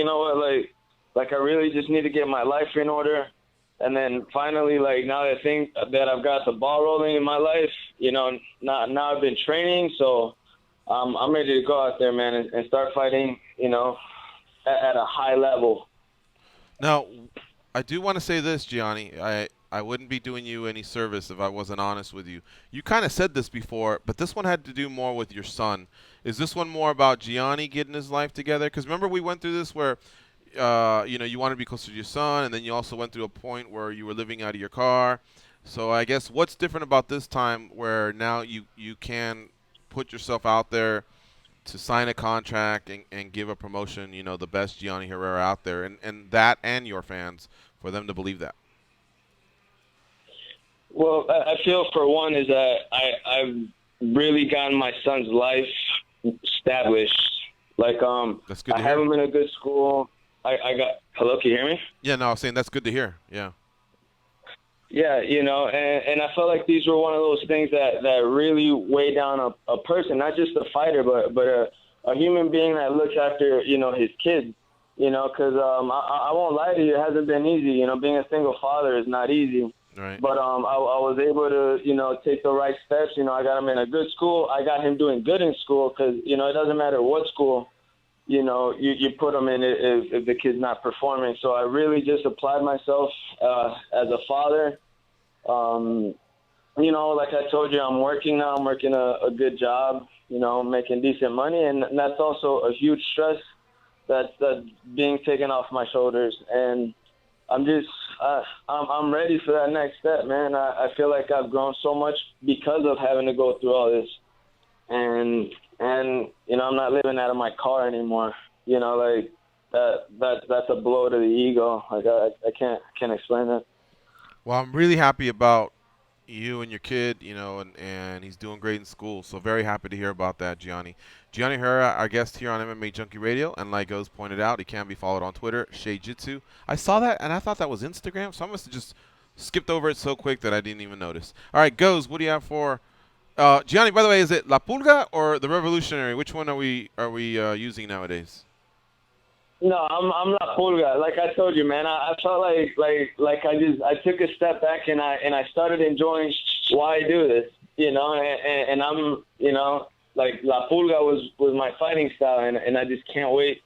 like I really just need to get my life in order, and then finally, like now that I think that I've got the ball rolling in my life, now I've been training, so I'm ready to go out there, man, and start fighting, at a high level. Now, I do want to say this, Gianni. I wouldn't be doing you any service if I wasn't honest with you. You kind of said this before, but this one had to do more with your son. Is this one more about Gianni getting his life together? Because remember we went through this where, you wanted to be closer to your son, and then you also went through a point where you were living out of your car. So I guess what's different about this time where now you can put yourself out there to sign a contract and give a promotion, the best Gianni Herrera out there, and that and your fans, for them to believe that? Well, I feel for one is that I've really gotten my son's life established. Like, that's good to I hear. have him in a good school. Hello, can you hear me? Yeah, no, I was saying that's good to hear. Yeah. Yeah, and I felt like these were one of those things that really weigh down a person, not just a fighter, but a human being that looks after, his kids, because I won't lie to you, it hasn't been easy. Being a single father is not easy. Right. But I was able to, take the right steps. I got him in a good school. I got him doing good in school because, it doesn't matter what school, you put him in if the kid's not performing. So I really just applied myself as a father. Like I told you, I'm working now. I'm working a good job, making decent money. And that's also a huge stress that's being taken off my shoulders. And I'm just I'm ready for that next step, man. I feel like I've grown so much because of having to go through all this. And I'm not living out of my car anymore. Like that's a blow to the ego. Like I can't explain that. Well, I'm really happy about you and your kid, and he's doing great in school. So very happy to hear about that, Gianni. Gianni Herrera, our guest here on MMAjunkie Radio, and like Oz pointed out, he can be followed on Twitter, Shea-Jitsu. I saw that, and I thought that was Instagram, so I must have just skipped over it so quick that I didn't even notice. All right, Goz, what do you have for Gianni? By the way, is it La Pulga or the Revolutionary? Which one are we using nowadays? No, I'm La Pulga. Like I told you, man, I felt like I took a step back and I started enjoying why I do this, and I'm, like La Pulga was my fighting style, and I just can't wait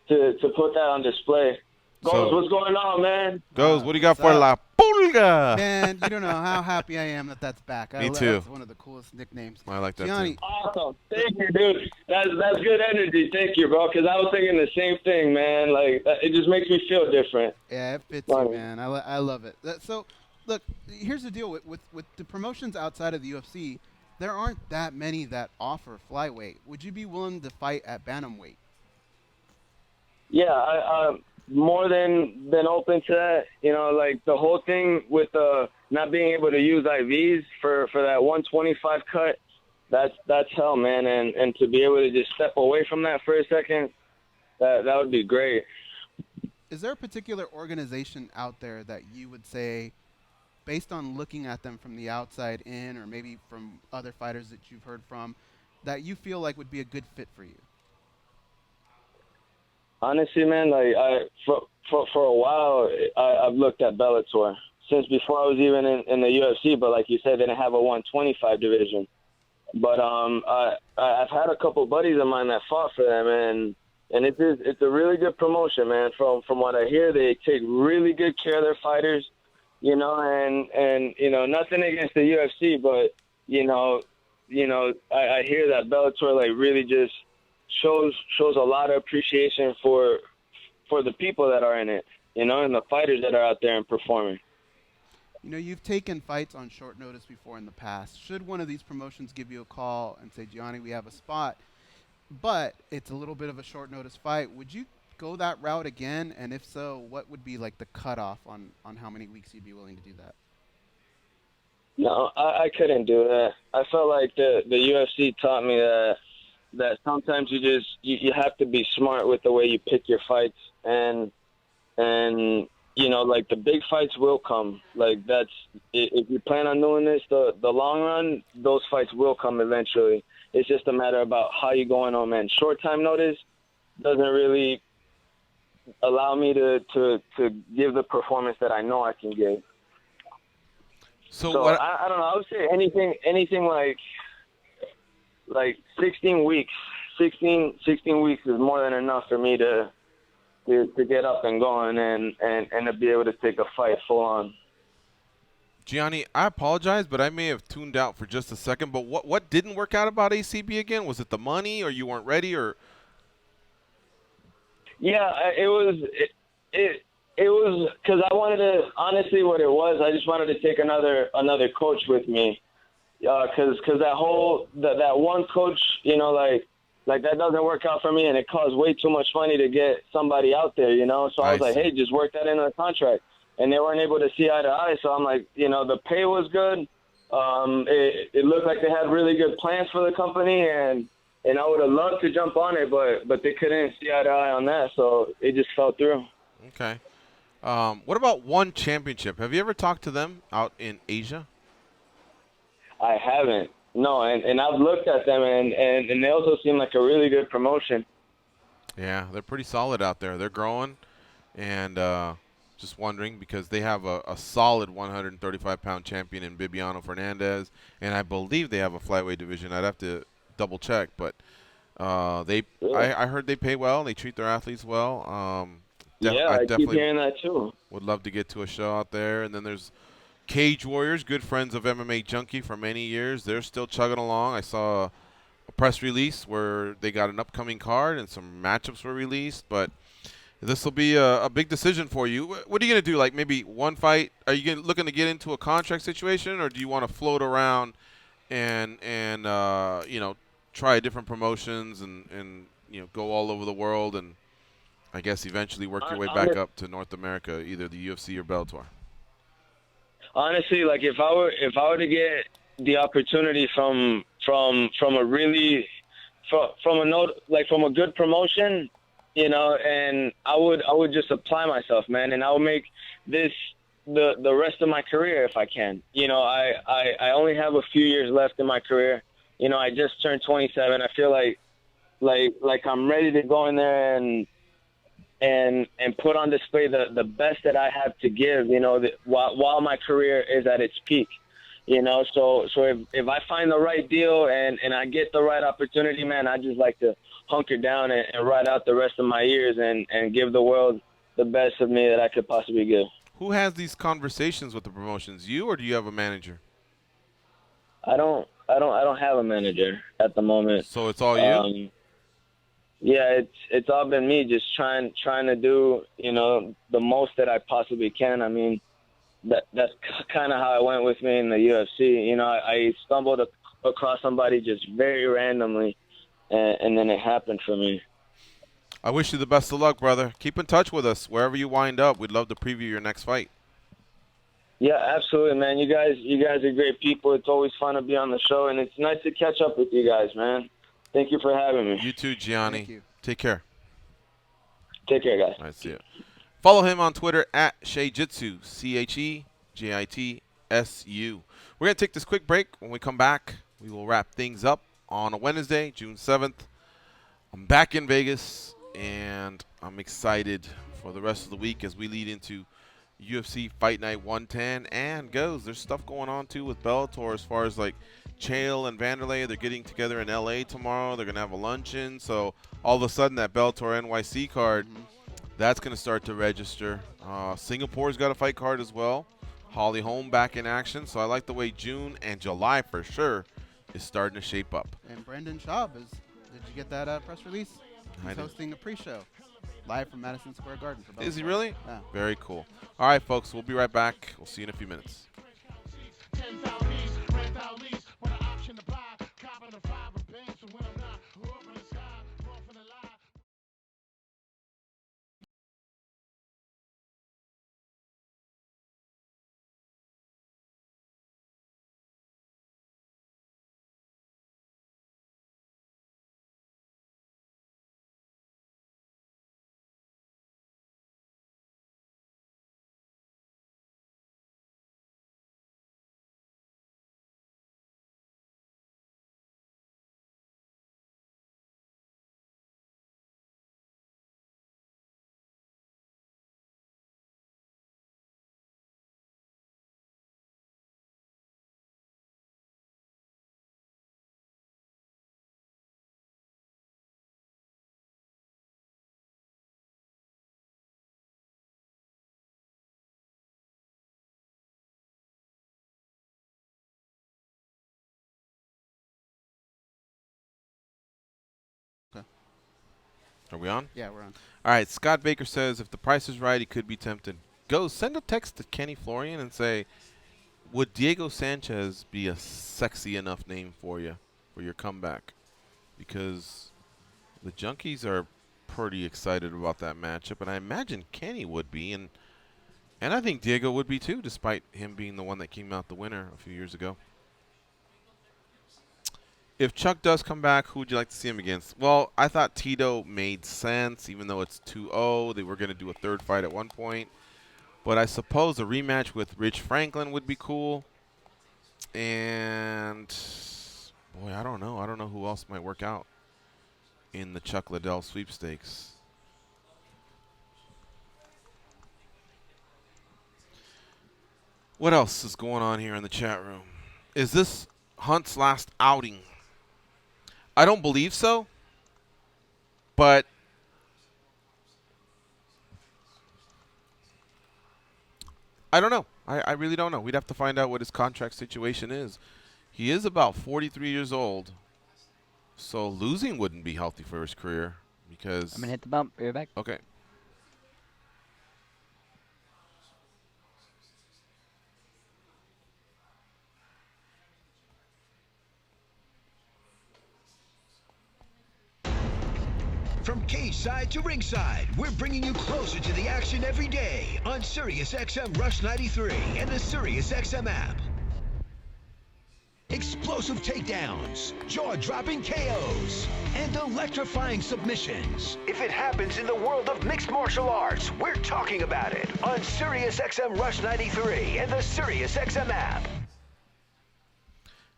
to put that on display. Goes, what's going on, man? Goes, what do you got for La Pulga? Man, you don't know how happy I am that that's back. Me too. That's one of the coolest nicknames. I like that Gianni, too. Awesome. Thank you, dude. That's good energy. Thank you, bro, because I was thinking the same thing, man. Like, it just makes me feel different. Yeah, it fits you, man. I love it. So, look, here's the deal. With the promotions outside of the UFC, there aren't that many that offer flyweight. Would you be willing to fight at bantamweight? Yeah, I'm more than open to that. You know, like the whole thing with not being able to use IVs for that 125 cut, that's hell, man. And to be able to just step away from that for a second, that would be great. Is there a particular organization out there that you would say, based on looking at them from the outside in, or maybe from other fighters that you've heard from, that you feel like would be a good fit for you? Honestly, man, like for a while, I've looked at Bellator since before I was even in the UFC. But like you said, they didn't have a 125 division. But I've had a couple buddies of mine that fought for them, and it's a really good promotion, man. From what I hear, they take really good care of their fighters, you know, and you know, nothing against the UFC, but you know, I hear that Bellator like really just shows a lot of appreciation for the people that are in it, you know, and the fighters that are out there and performing. You know, you've taken fights on short notice before in the past. Should one of these promotions give you a call and say, Gianni, we have a spot, but it's a little bit of a short notice fight, would you go that route again? And if so, what would be like the cutoff on how many weeks you'd be willing to do that? No, I couldn't do that. I felt like the UFC taught me that sometimes you have to be smart with the way you pick your fights, and you know, like the big fights will come. Like that's, if you plan on doing this the long run, those fights will come eventually. It's just a matter about how you going on, man. Short time notice doesn't really allow me to give the performance that I know I can give. So what, I don't know. I would say anything like 16 weeks. 16 weeks is more than enough for me to get up and going and to be able to take a fight full on. Gianni, I apologize, but I may have tuned out for just a second. But what didn't work out about ACB again? Was it the money, or you weren't ready, or? Yeah, it was because I wanted to. Honestly, what it was, I just wanted to take another coach with me, because that one coach, you know, like that doesn't work out for me, and it costs way too much money to get somebody out there, you know. So I was like, hey, just work that into the contract. And they weren't able to see eye to eye, so I'm like, you know, the pay was good. It looked like they had really good plans for the company, and I would have loved to jump on it, but they couldn't see eye to eye on that, so it just fell through. Okay. What about One Championship? Have you ever talked to them out in Asia? I haven't. No, and I've looked at them, and they also seem like a really good promotion. Yeah, they're pretty solid out there. They're growing, and just wondering because they have a solid 135-pound champion in Bibiano Fernandez, and I believe they have a flyweight division. I'd have to double check, but I heard they pay well and they treat their athletes well. I keep hearing that too. Would love to get to a show out there. And then there's Cage Warriors, good friends of MMAjunkie for many years. They're still chugging along. I saw a press release where they got an upcoming card and some matchups were released, but this will be a big decision for you. What are you going to do? Like maybe one fight? Are you looking to get into a contract situation, or do you want to float around and you know, try different promotions and you know, go all over the world and I guess eventually work your way back up to North America, either the UFC or Bellator? Honestly, like if I were to get the opportunity from a good promotion, you know, and I would just apply myself, man, and I would make this the rest of my career if I can. You know, I only have a few years left in my career. You know, I just turned 27. I feel like I'm ready to go in there and put on display the best that I have to give, you know, while my career is at its peak. You know, so if I find the right deal and I get the right opportunity, man, I just like to hunker down and ride out the rest of my years and give the world the best of me that I could possibly give. Who has these conversations with the promotions? You, or do you have a manager? I don't have a manager at the moment. So it's all you? Yeah, it's all been me, just trying to do, the most that I possibly can. I mean, that's kind of how it went with me in the UFC. I stumbled across somebody just very randomly, and then it happened for me. I wish you the best of luck, brother. Keep in touch with us wherever you wind up. We'd love to preview your next fight. Yeah, absolutely, man. You guys are great people. It's always fun to be on the show, and it's nice to catch up with you guys, man. Thank you for having me. You too, Gianni. Thank you. Take care. Take care, guys. All right, see you. Follow him on Twitter at Shejitsu, CHEJITSU. We're going to take this quick break. When we come back, we will wrap things up on a Wednesday, June 7th. I'm back in Vegas, and I'm excited for the rest of the week as we lead into UFC Fight Night 110 and goes. There's stuff going on, too, with Bellator as far as, like, Chael and Vanderlei. They're getting together in L.A. tomorrow. They're going to have a luncheon. So all of a sudden, that Bellator NYC card, that's going to start to register. Singapore's got a fight card as well. Holly Holm back in action. So I like the way June and July for sure is starting to shape up. And Brendan Schaub did you get that press release? He's hosting a pre-show live from Madison Square Garden. For Is he really? Yeah. Very cool. All right, folks, we'll be right back. We'll see you in a few minutes. Are we on? Yeah, we're on. All right, Scott Baker says if the price is right, he could be tempted. Go send a text to Kenny Florian and say, would Diego Sanchez be a sexy enough name for you for your comeback? Because the Junkies are pretty excited about that matchup, and I imagine Kenny would be, and I think Diego would be too, despite him being the one that came out the winner a few years ago. If Chuck does come back, who would you like to see him against? Well, I thought Tito made sense, even though it's 2-0. They were going to do a third fight at one point. But I suppose a rematch with Rich Franklin would be cool. And, boy, I don't know. I don't know who else might work out in the Chuck Liddell sweepstakes. What else is going on here in the chat room? Is this Hunt's last outing? I don't believe so, but I don't know. I really don't know. We'd have to find out what his contract situation is. He is about 43 years old, so losing wouldn't be healthy for his career because... I'm going to hit the bump. Be right back. Okay. From cage-side to ringside, we're bringing you closer to the action every day on SiriusXM Rush 93 and the SiriusXM app. Explosive takedowns, jaw-dropping KOs, and electrifying submissions. If it happens in the world of mixed martial arts, we're talking about it on SiriusXM Rush 93 and the SiriusXM app.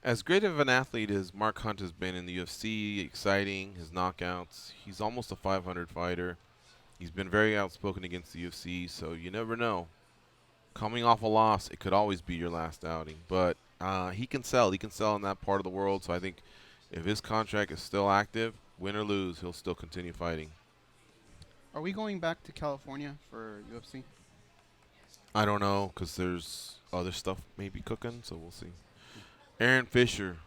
As great of an athlete as Mark Hunt has been in the UFC, exciting, his knockouts, he's almost a 500 fighter. He's been very outspoken against the UFC, so you never know. Coming off a loss, it could always be your last outing. But he can sell. He can sell in that part of the world, so I think if his contract is still active, win or lose, he'll still continue fighting. Are we going back to California for UFC? I don't know, because there's other stuff maybe cooking, so we'll see. Aaron Fisher.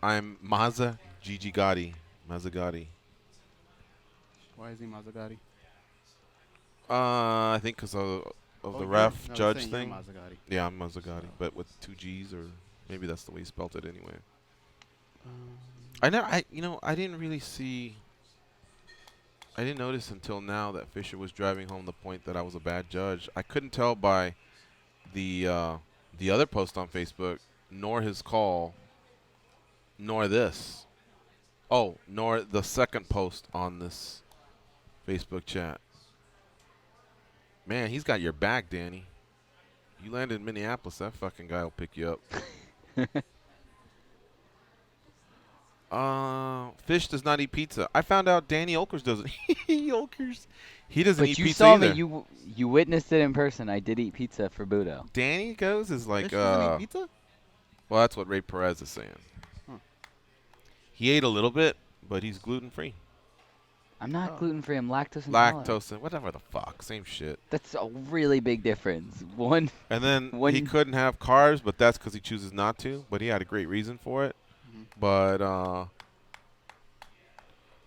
I'm Maza Gigi Gotti. Mazzagatti. Why is he Mazzagatti? I think because of the ref judge thing. Mazzagatti. Yeah, I'm Mazzagatti, but with 2 G's, or maybe that's the way he spelled it anyway. I didn't really see. I didn't notice until now that Fisher was driving home the point that I was a bad judge. I couldn't tell by the other post on Facebook, nor his call, nor this. Oh, nor the second post on this Facebook chat. Man, he's got your back, Danny. You land in Minneapolis, that fucking guy will pick you up. Fish does not eat pizza. I found out Danny Olkers doesn't. Olkers. He doesn't eat you pizza saw either. me. You witnessed it in person. I did eat pizza for Budo. Danny goes is like. Fish doesn't eat pizza? Well, that's what Ray Perez is saying. Huh. He ate a little bit, but he's gluten free. I'm not gluten free. I'm lactose intolerant. Lactose, whatever the fuck, same shit. That's a really big difference. One. And then he couldn't have carbs, but that's because he chooses not to. But he had a great reason for it. But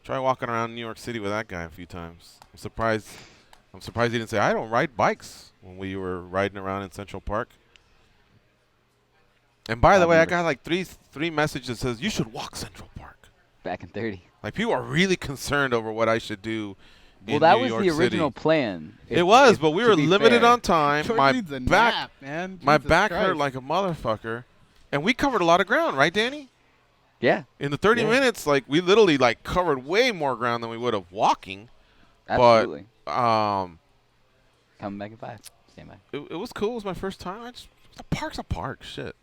try walking around New York City with that guy a few times. I'm surprised he didn't say I don't ride bikes when we were riding around in Central Park. And by the way, I got like three messages that says you should walk Central Park. Back in 30. Like people are really concerned over what I should do. Well, that New was York the original City. plan. It was, but we were limited on time. George My needs a back, nap, man. my Jesus back Christ. hurt like a motherfucker, and we covered a lot of ground, right, Danny? Yeah. In the 30 minutes, like we literally like covered way more ground than we would have walking. Absolutely. But coming back in 5. Stand by. It was cool. It was my first time. The park's a park. Shit.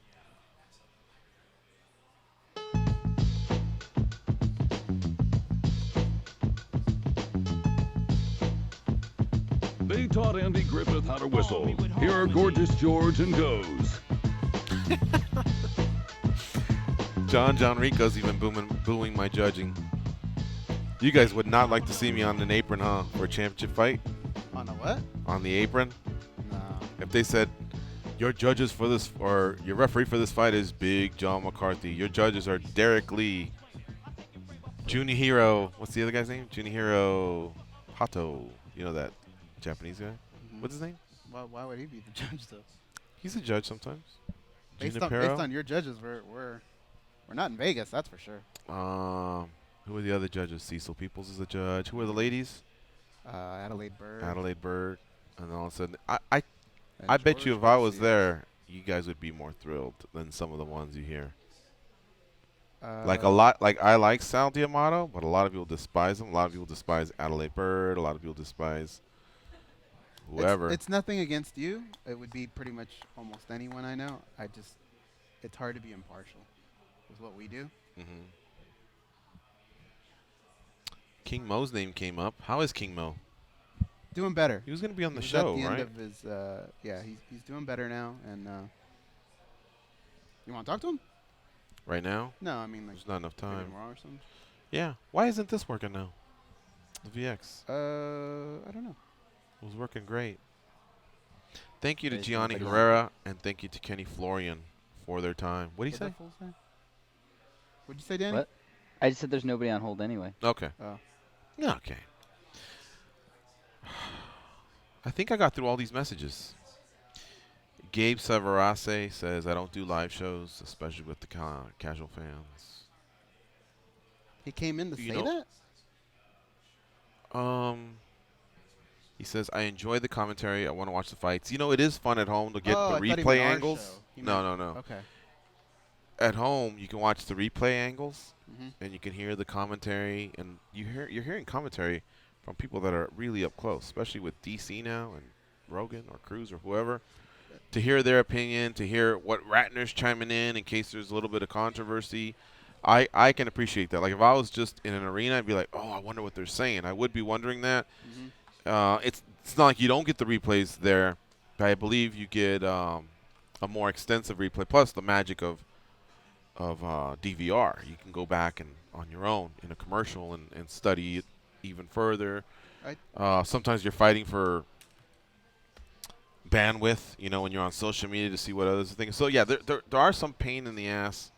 They taught Andy Griffith how to whistle. Here are Gorgeous George and Goes. John Rico's even booing my judging. You guys would not like to see me on an apron, huh? For a championship fight? On a what? On the apron? No. If they said, your judges for this, or your referee for this fight is Big John McCarthy. Your judges are Derek Lee, Junihiro, what's the other guy's name? Junihiro Hato. You know that Japanese guy? What's his name? Why would he be the judge, though? He's a judge sometimes. Based Junipero? on your judges, we're not in Vegas, that's for sure. Who are the other judges? Cecil Peoples is a judge. Who are the ladies? Adelaide Bird. Adelaide Bird. And then all of a sudden, I bet you if I was there, you guys would be more thrilled than some of the ones you hear. Like I like Sal D'Amato, but a lot of people despise him. A lot of people despise Adelaide Bird. A lot of people despise whoever. It's nothing against you. It would be pretty much almost anyone I know. It's hard to be impartial. Is what we do. Mm-hmm. King Mo's name came up. How is King Mo? Doing better. He was going to be on the He was show, at the right? end of his, he's doing better now. And you want to talk to him? Right now? No, I mean like there's not enough maybe time. tomorrow or something. Yeah. Why isn't this working now? The VX. I don't know. It was working great. Thank you to It's Gianni like- Herrera and thank you to Kenny Florian for their time. What do you say? What'd you say, Danny? What? I just said there's nobody on hold anyway. Okay. Oh. Yeah, okay. I think I got through all these messages. Gabe Severase says, I don't do live shows, especially with the casual fans. He came in to You say know- that? He says, I enjoy the commentary. I want to watch the fights. You know, it is fun at home to get Oh, the I thought he replay meant our angles. show. He No. Okay. At home, you can watch the replay angles, Mhm. and you can hear the commentary, and you're hearing commentary from people that are really up close, especially with DC now and Rogan or Cruz or whoever, to hear their opinion, to hear what Ratner's chiming in case there's a little bit of controversy. I can appreciate that. Like if I was just in an arena, I'd be like, oh, I wonder what they're saying. I would be wondering that. Mm-hmm. It's not like you don't get the replays there, but I believe you get a more extensive replay, plus the magic of DVR. You can go back and on your own in a commercial and study it even further. Right. Sometimes you're fighting for bandwidth, when you're on social media to see what others think. So yeah, there are some pain in the ass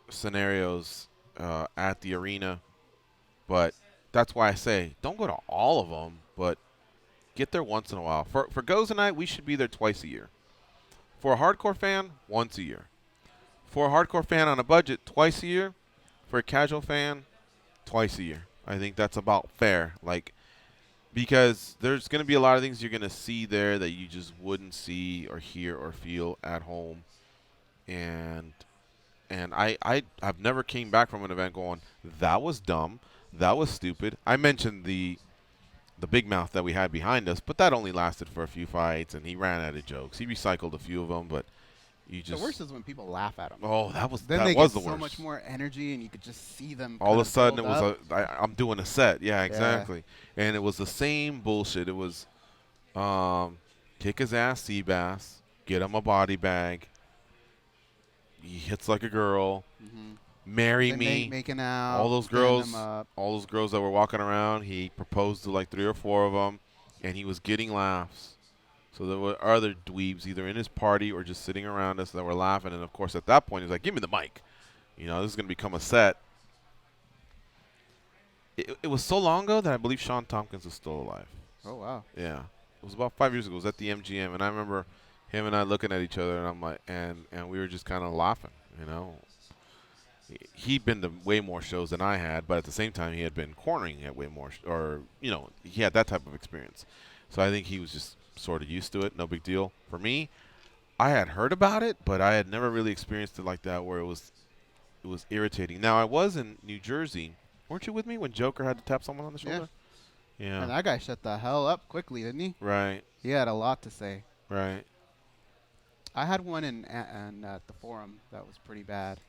scenarios at the arena, but that's why I say don't go to all of them, but get there once in a while. For Goes and I, we should be there twice a year. For a hardcore fan, once a year. For a hardcore fan on a budget, twice a year. For a casual fan, twice a year. I think that's about fair. Because there's going to be a lot of things you're going to see there that you just wouldn't see or hear or feel at home. And I've never came back from an event going, that was dumb, that was stupid. I mentioned the big mouth that we had behind us, but that only lasted for a few fights, and he ran out of jokes. He recycled a few of them, but you just... The worst is when people laugh at him. Oh, that was then that they was get the worst. so much more energy, and you could just see them. All of a sudden, it build was up. I'm doing a set. Yeah, exactly. And it was the same bullshit. It was kick his ass, Seabass, get him a body bag. He hits like a girl. Marry Then me. making out. All those hitting girls, them up. all those girls that were walking around, he proposed to like 3 or 4 of them, and he was getting laughs. So there were other dweebs either in his party or just sitting around us that were laughing. And of course, at that point, he was like, "Give me the mic. This is going to become a set." It was so long ago that I believe Sean Tompkins is still alive. Oh wow. Yeah, it was about 5 years ago. It was at the MGM, and I remember him and I looking at each other, and I'm like, and we were just kind of laughing. He'd been to way more shows than I had, but at the same time, he had been cornering at way more, he had that type of experience. So I think he was just sort of used to it. No big deal. For me, I had heard about it, but I had never really experienced it like that, where it was irritating. Now, I was in New Jersey. Weren't you with me when Joker had to tap someone on the shoulder? Yeah. And that guy shut the hell up quickly, didn't he? Right. He had a lot to say. Right. I had one in at the forum that was pretty bad.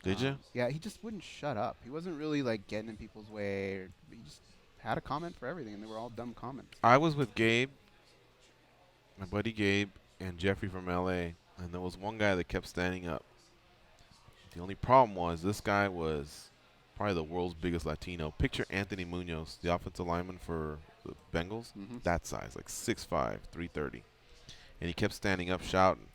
Did you? Yeah, he just wouldn't shut up. He wasn't really getting in people's way. He just had a comment for everything, and they were all dumb comments. I was with Gabe, my buddy Gabe, and Jeffrey from L.A., and there was one guy that kept standing up. The only problem was this guy was probably the world's biggest Latino. Picture Anthony Munoz, the offensive lineman for the Bengals, that size, 6'5", 330. And he kept standing up shouting.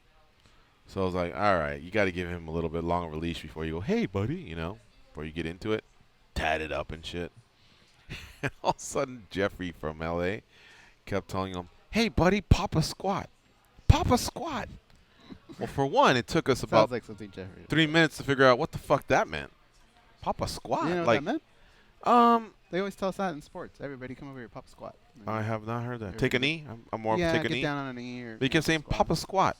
So I was like, all right, you got to give him a little bit longer of a leash before you go, hey, buddy, before you get into it. Tatted up and shit. And all of a sudden, Jeffrey from L.A. kept telling him, hey, buddy, pop a squat. Pop a squat. Well, for one, it took us about 3 minutes to figure out what the fuck that meant. Pop a squat. You know what that meant? They always tell us that in sports. Everybody come over here, pop a squat. I have not heard that. Take a knee? I'm more of take a knee. Yeah, get down on a knee. Or they kept saying, pop a squat.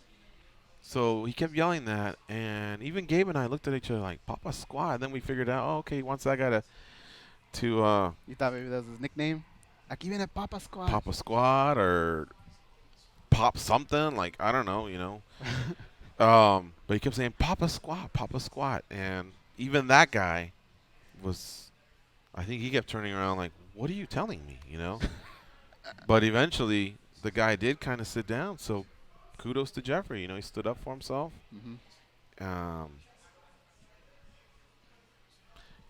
So he kept yelling that, and even Gabe and I looked at each other like, pop a squat. And then we figured out, oh, okay, he wants that guy to You thought maybe that was his nickname? Aquí viene Papa Squat. Pop a squat or pop something. I don't know, But he kept saying, pop a squat. And even that guy was, I think he kept turning around like, what are you telling me, But eventually the guy did kind of sit down, so kudos to Jeffrey. He stood up for himself.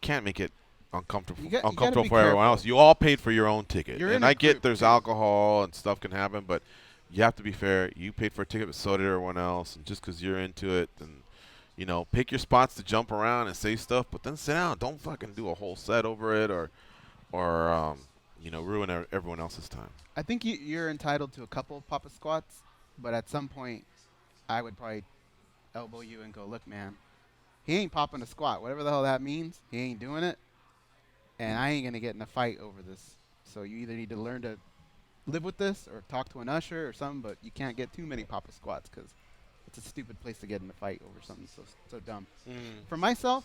Can't make it uncomfortable for everyone else. You all paid for your own ticket. And I get there's alcohol and stuff can happen, but you have to be fair. You paid for a ticket, but so did everyone else. And just because you're into it, and pick your spots to jump around and say stuff, but then sit down. Don't fucking do a whole set over it or ruin everyone else's time. I think you're entitled to a couple of Papa Squats, but at some point, I would probably elbow you and go, look, man, he ain't popping a squat. Whatever the hell that means, he ain't doing it. And I ain't going to get in a fight over this. So you either need to learn to live with this or talk to an usher or something, but you can't get too many Papa Squats because it's a stupid place to get in a fight over something so dumb. For myself,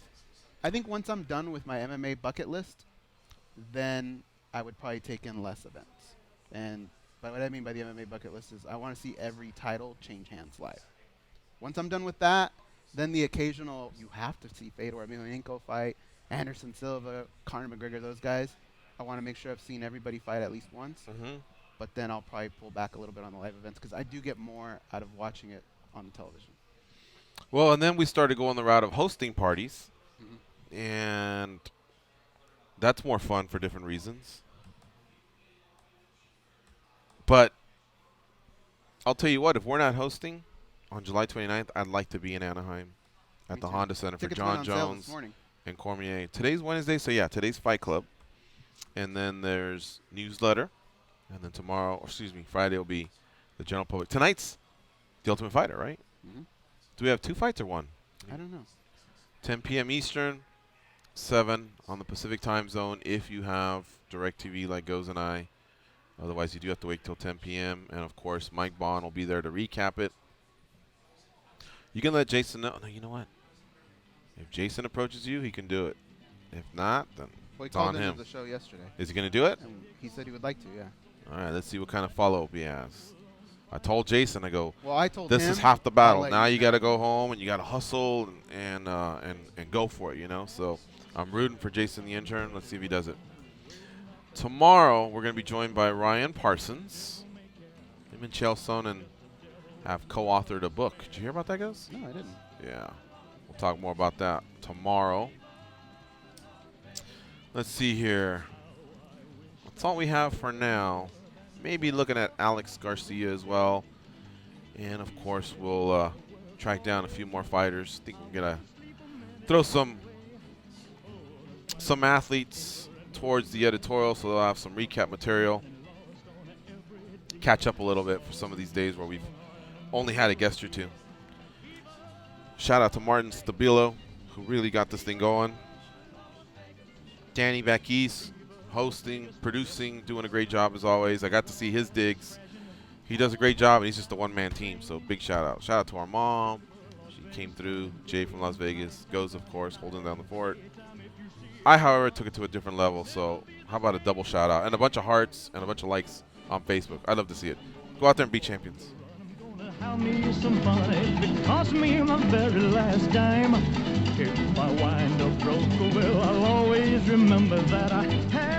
I think once I'm done with my MMA bucket list, then I would probably take in less events. And by what I mean by the MMA bucket list is I want to see every title change hands live. Once I'm done with that, then the occasional, you have to see Fedor Emelianenko fight, Anderson Silva, Conor McGregor, those guys. I want to make sure I've seen everybody fight at least once. But then I'll probably pull back a little bit on the live events because I do get more out of watching it on television. Well, and then we started going the route of hosting parties, and that's more fun for different reasons. But I'll tell you what, if we're not hosting on July 29th, I'd like to be in Anaheim at the Honda Center for John Jones and Cormier. Today's Wednesday, so yeah, today's Fight Club. And then there's newsletter. And then tomorrow, or excuse me, Friday will be the general public. Tonight's The Ultimate Fighter, right? Mm-hmm. Do we have 2 fights or 1? I don't know. 10 p.m. Eastern, 7 on the Pacific time zone if you have DirecTV like Goes and I. Otherwise, you do have to wait till 10 p.m. And, of course, Mike Bond will be there to recap it. You can let Jason know. No, you know what? If Jason approaches you, he can do it. If not, then it's on him. He called into the show yesterday. Is he going to do it? And he said he would like to, yeah. All right, let's see what kind of follow-up he has. I told Jason, I go, well, I told this him, is half the battle. Now you know. got to go home and you got to hustle and go for it, you know. So I'm rooting for Jason the intern. Let's see if he does it. Tomorrow we're going to be joined by Ryan Parsons. Him and Chael Sonnen have co-authored a book. Did you hear about that, guys? No, I didn't. Yeah, we'll talk more about that tomorrow. Let's see here. That's all we have for now. Maybe looking at Alex Garcia as well. And, of course, we'll track down a few more fighters. I think we're going to throw some athletes towards the editorial so they'll have some recap material. Catch up a little bit for some of these days where we've only had a guest or two. Shout out to Martin Stabilo, who really got this thing going. Danny back east, hosting, producing, doing a great job as always. I got to see his digs. He does a great job, and he's just a one-man team, so big shout-out. Shout-out to our mom. She came through. Jay from Las Vegas. Goes, of course, holding down the fort. I, however, took it to a different level, so how about a double shout-out? And a bunch of hearts and a bunch of likes on Facebook. I'd love to see it. Go out there and be champions. Have me some fun. It cost me my very last dime. If I wind up broke, well, I'll always remember that I had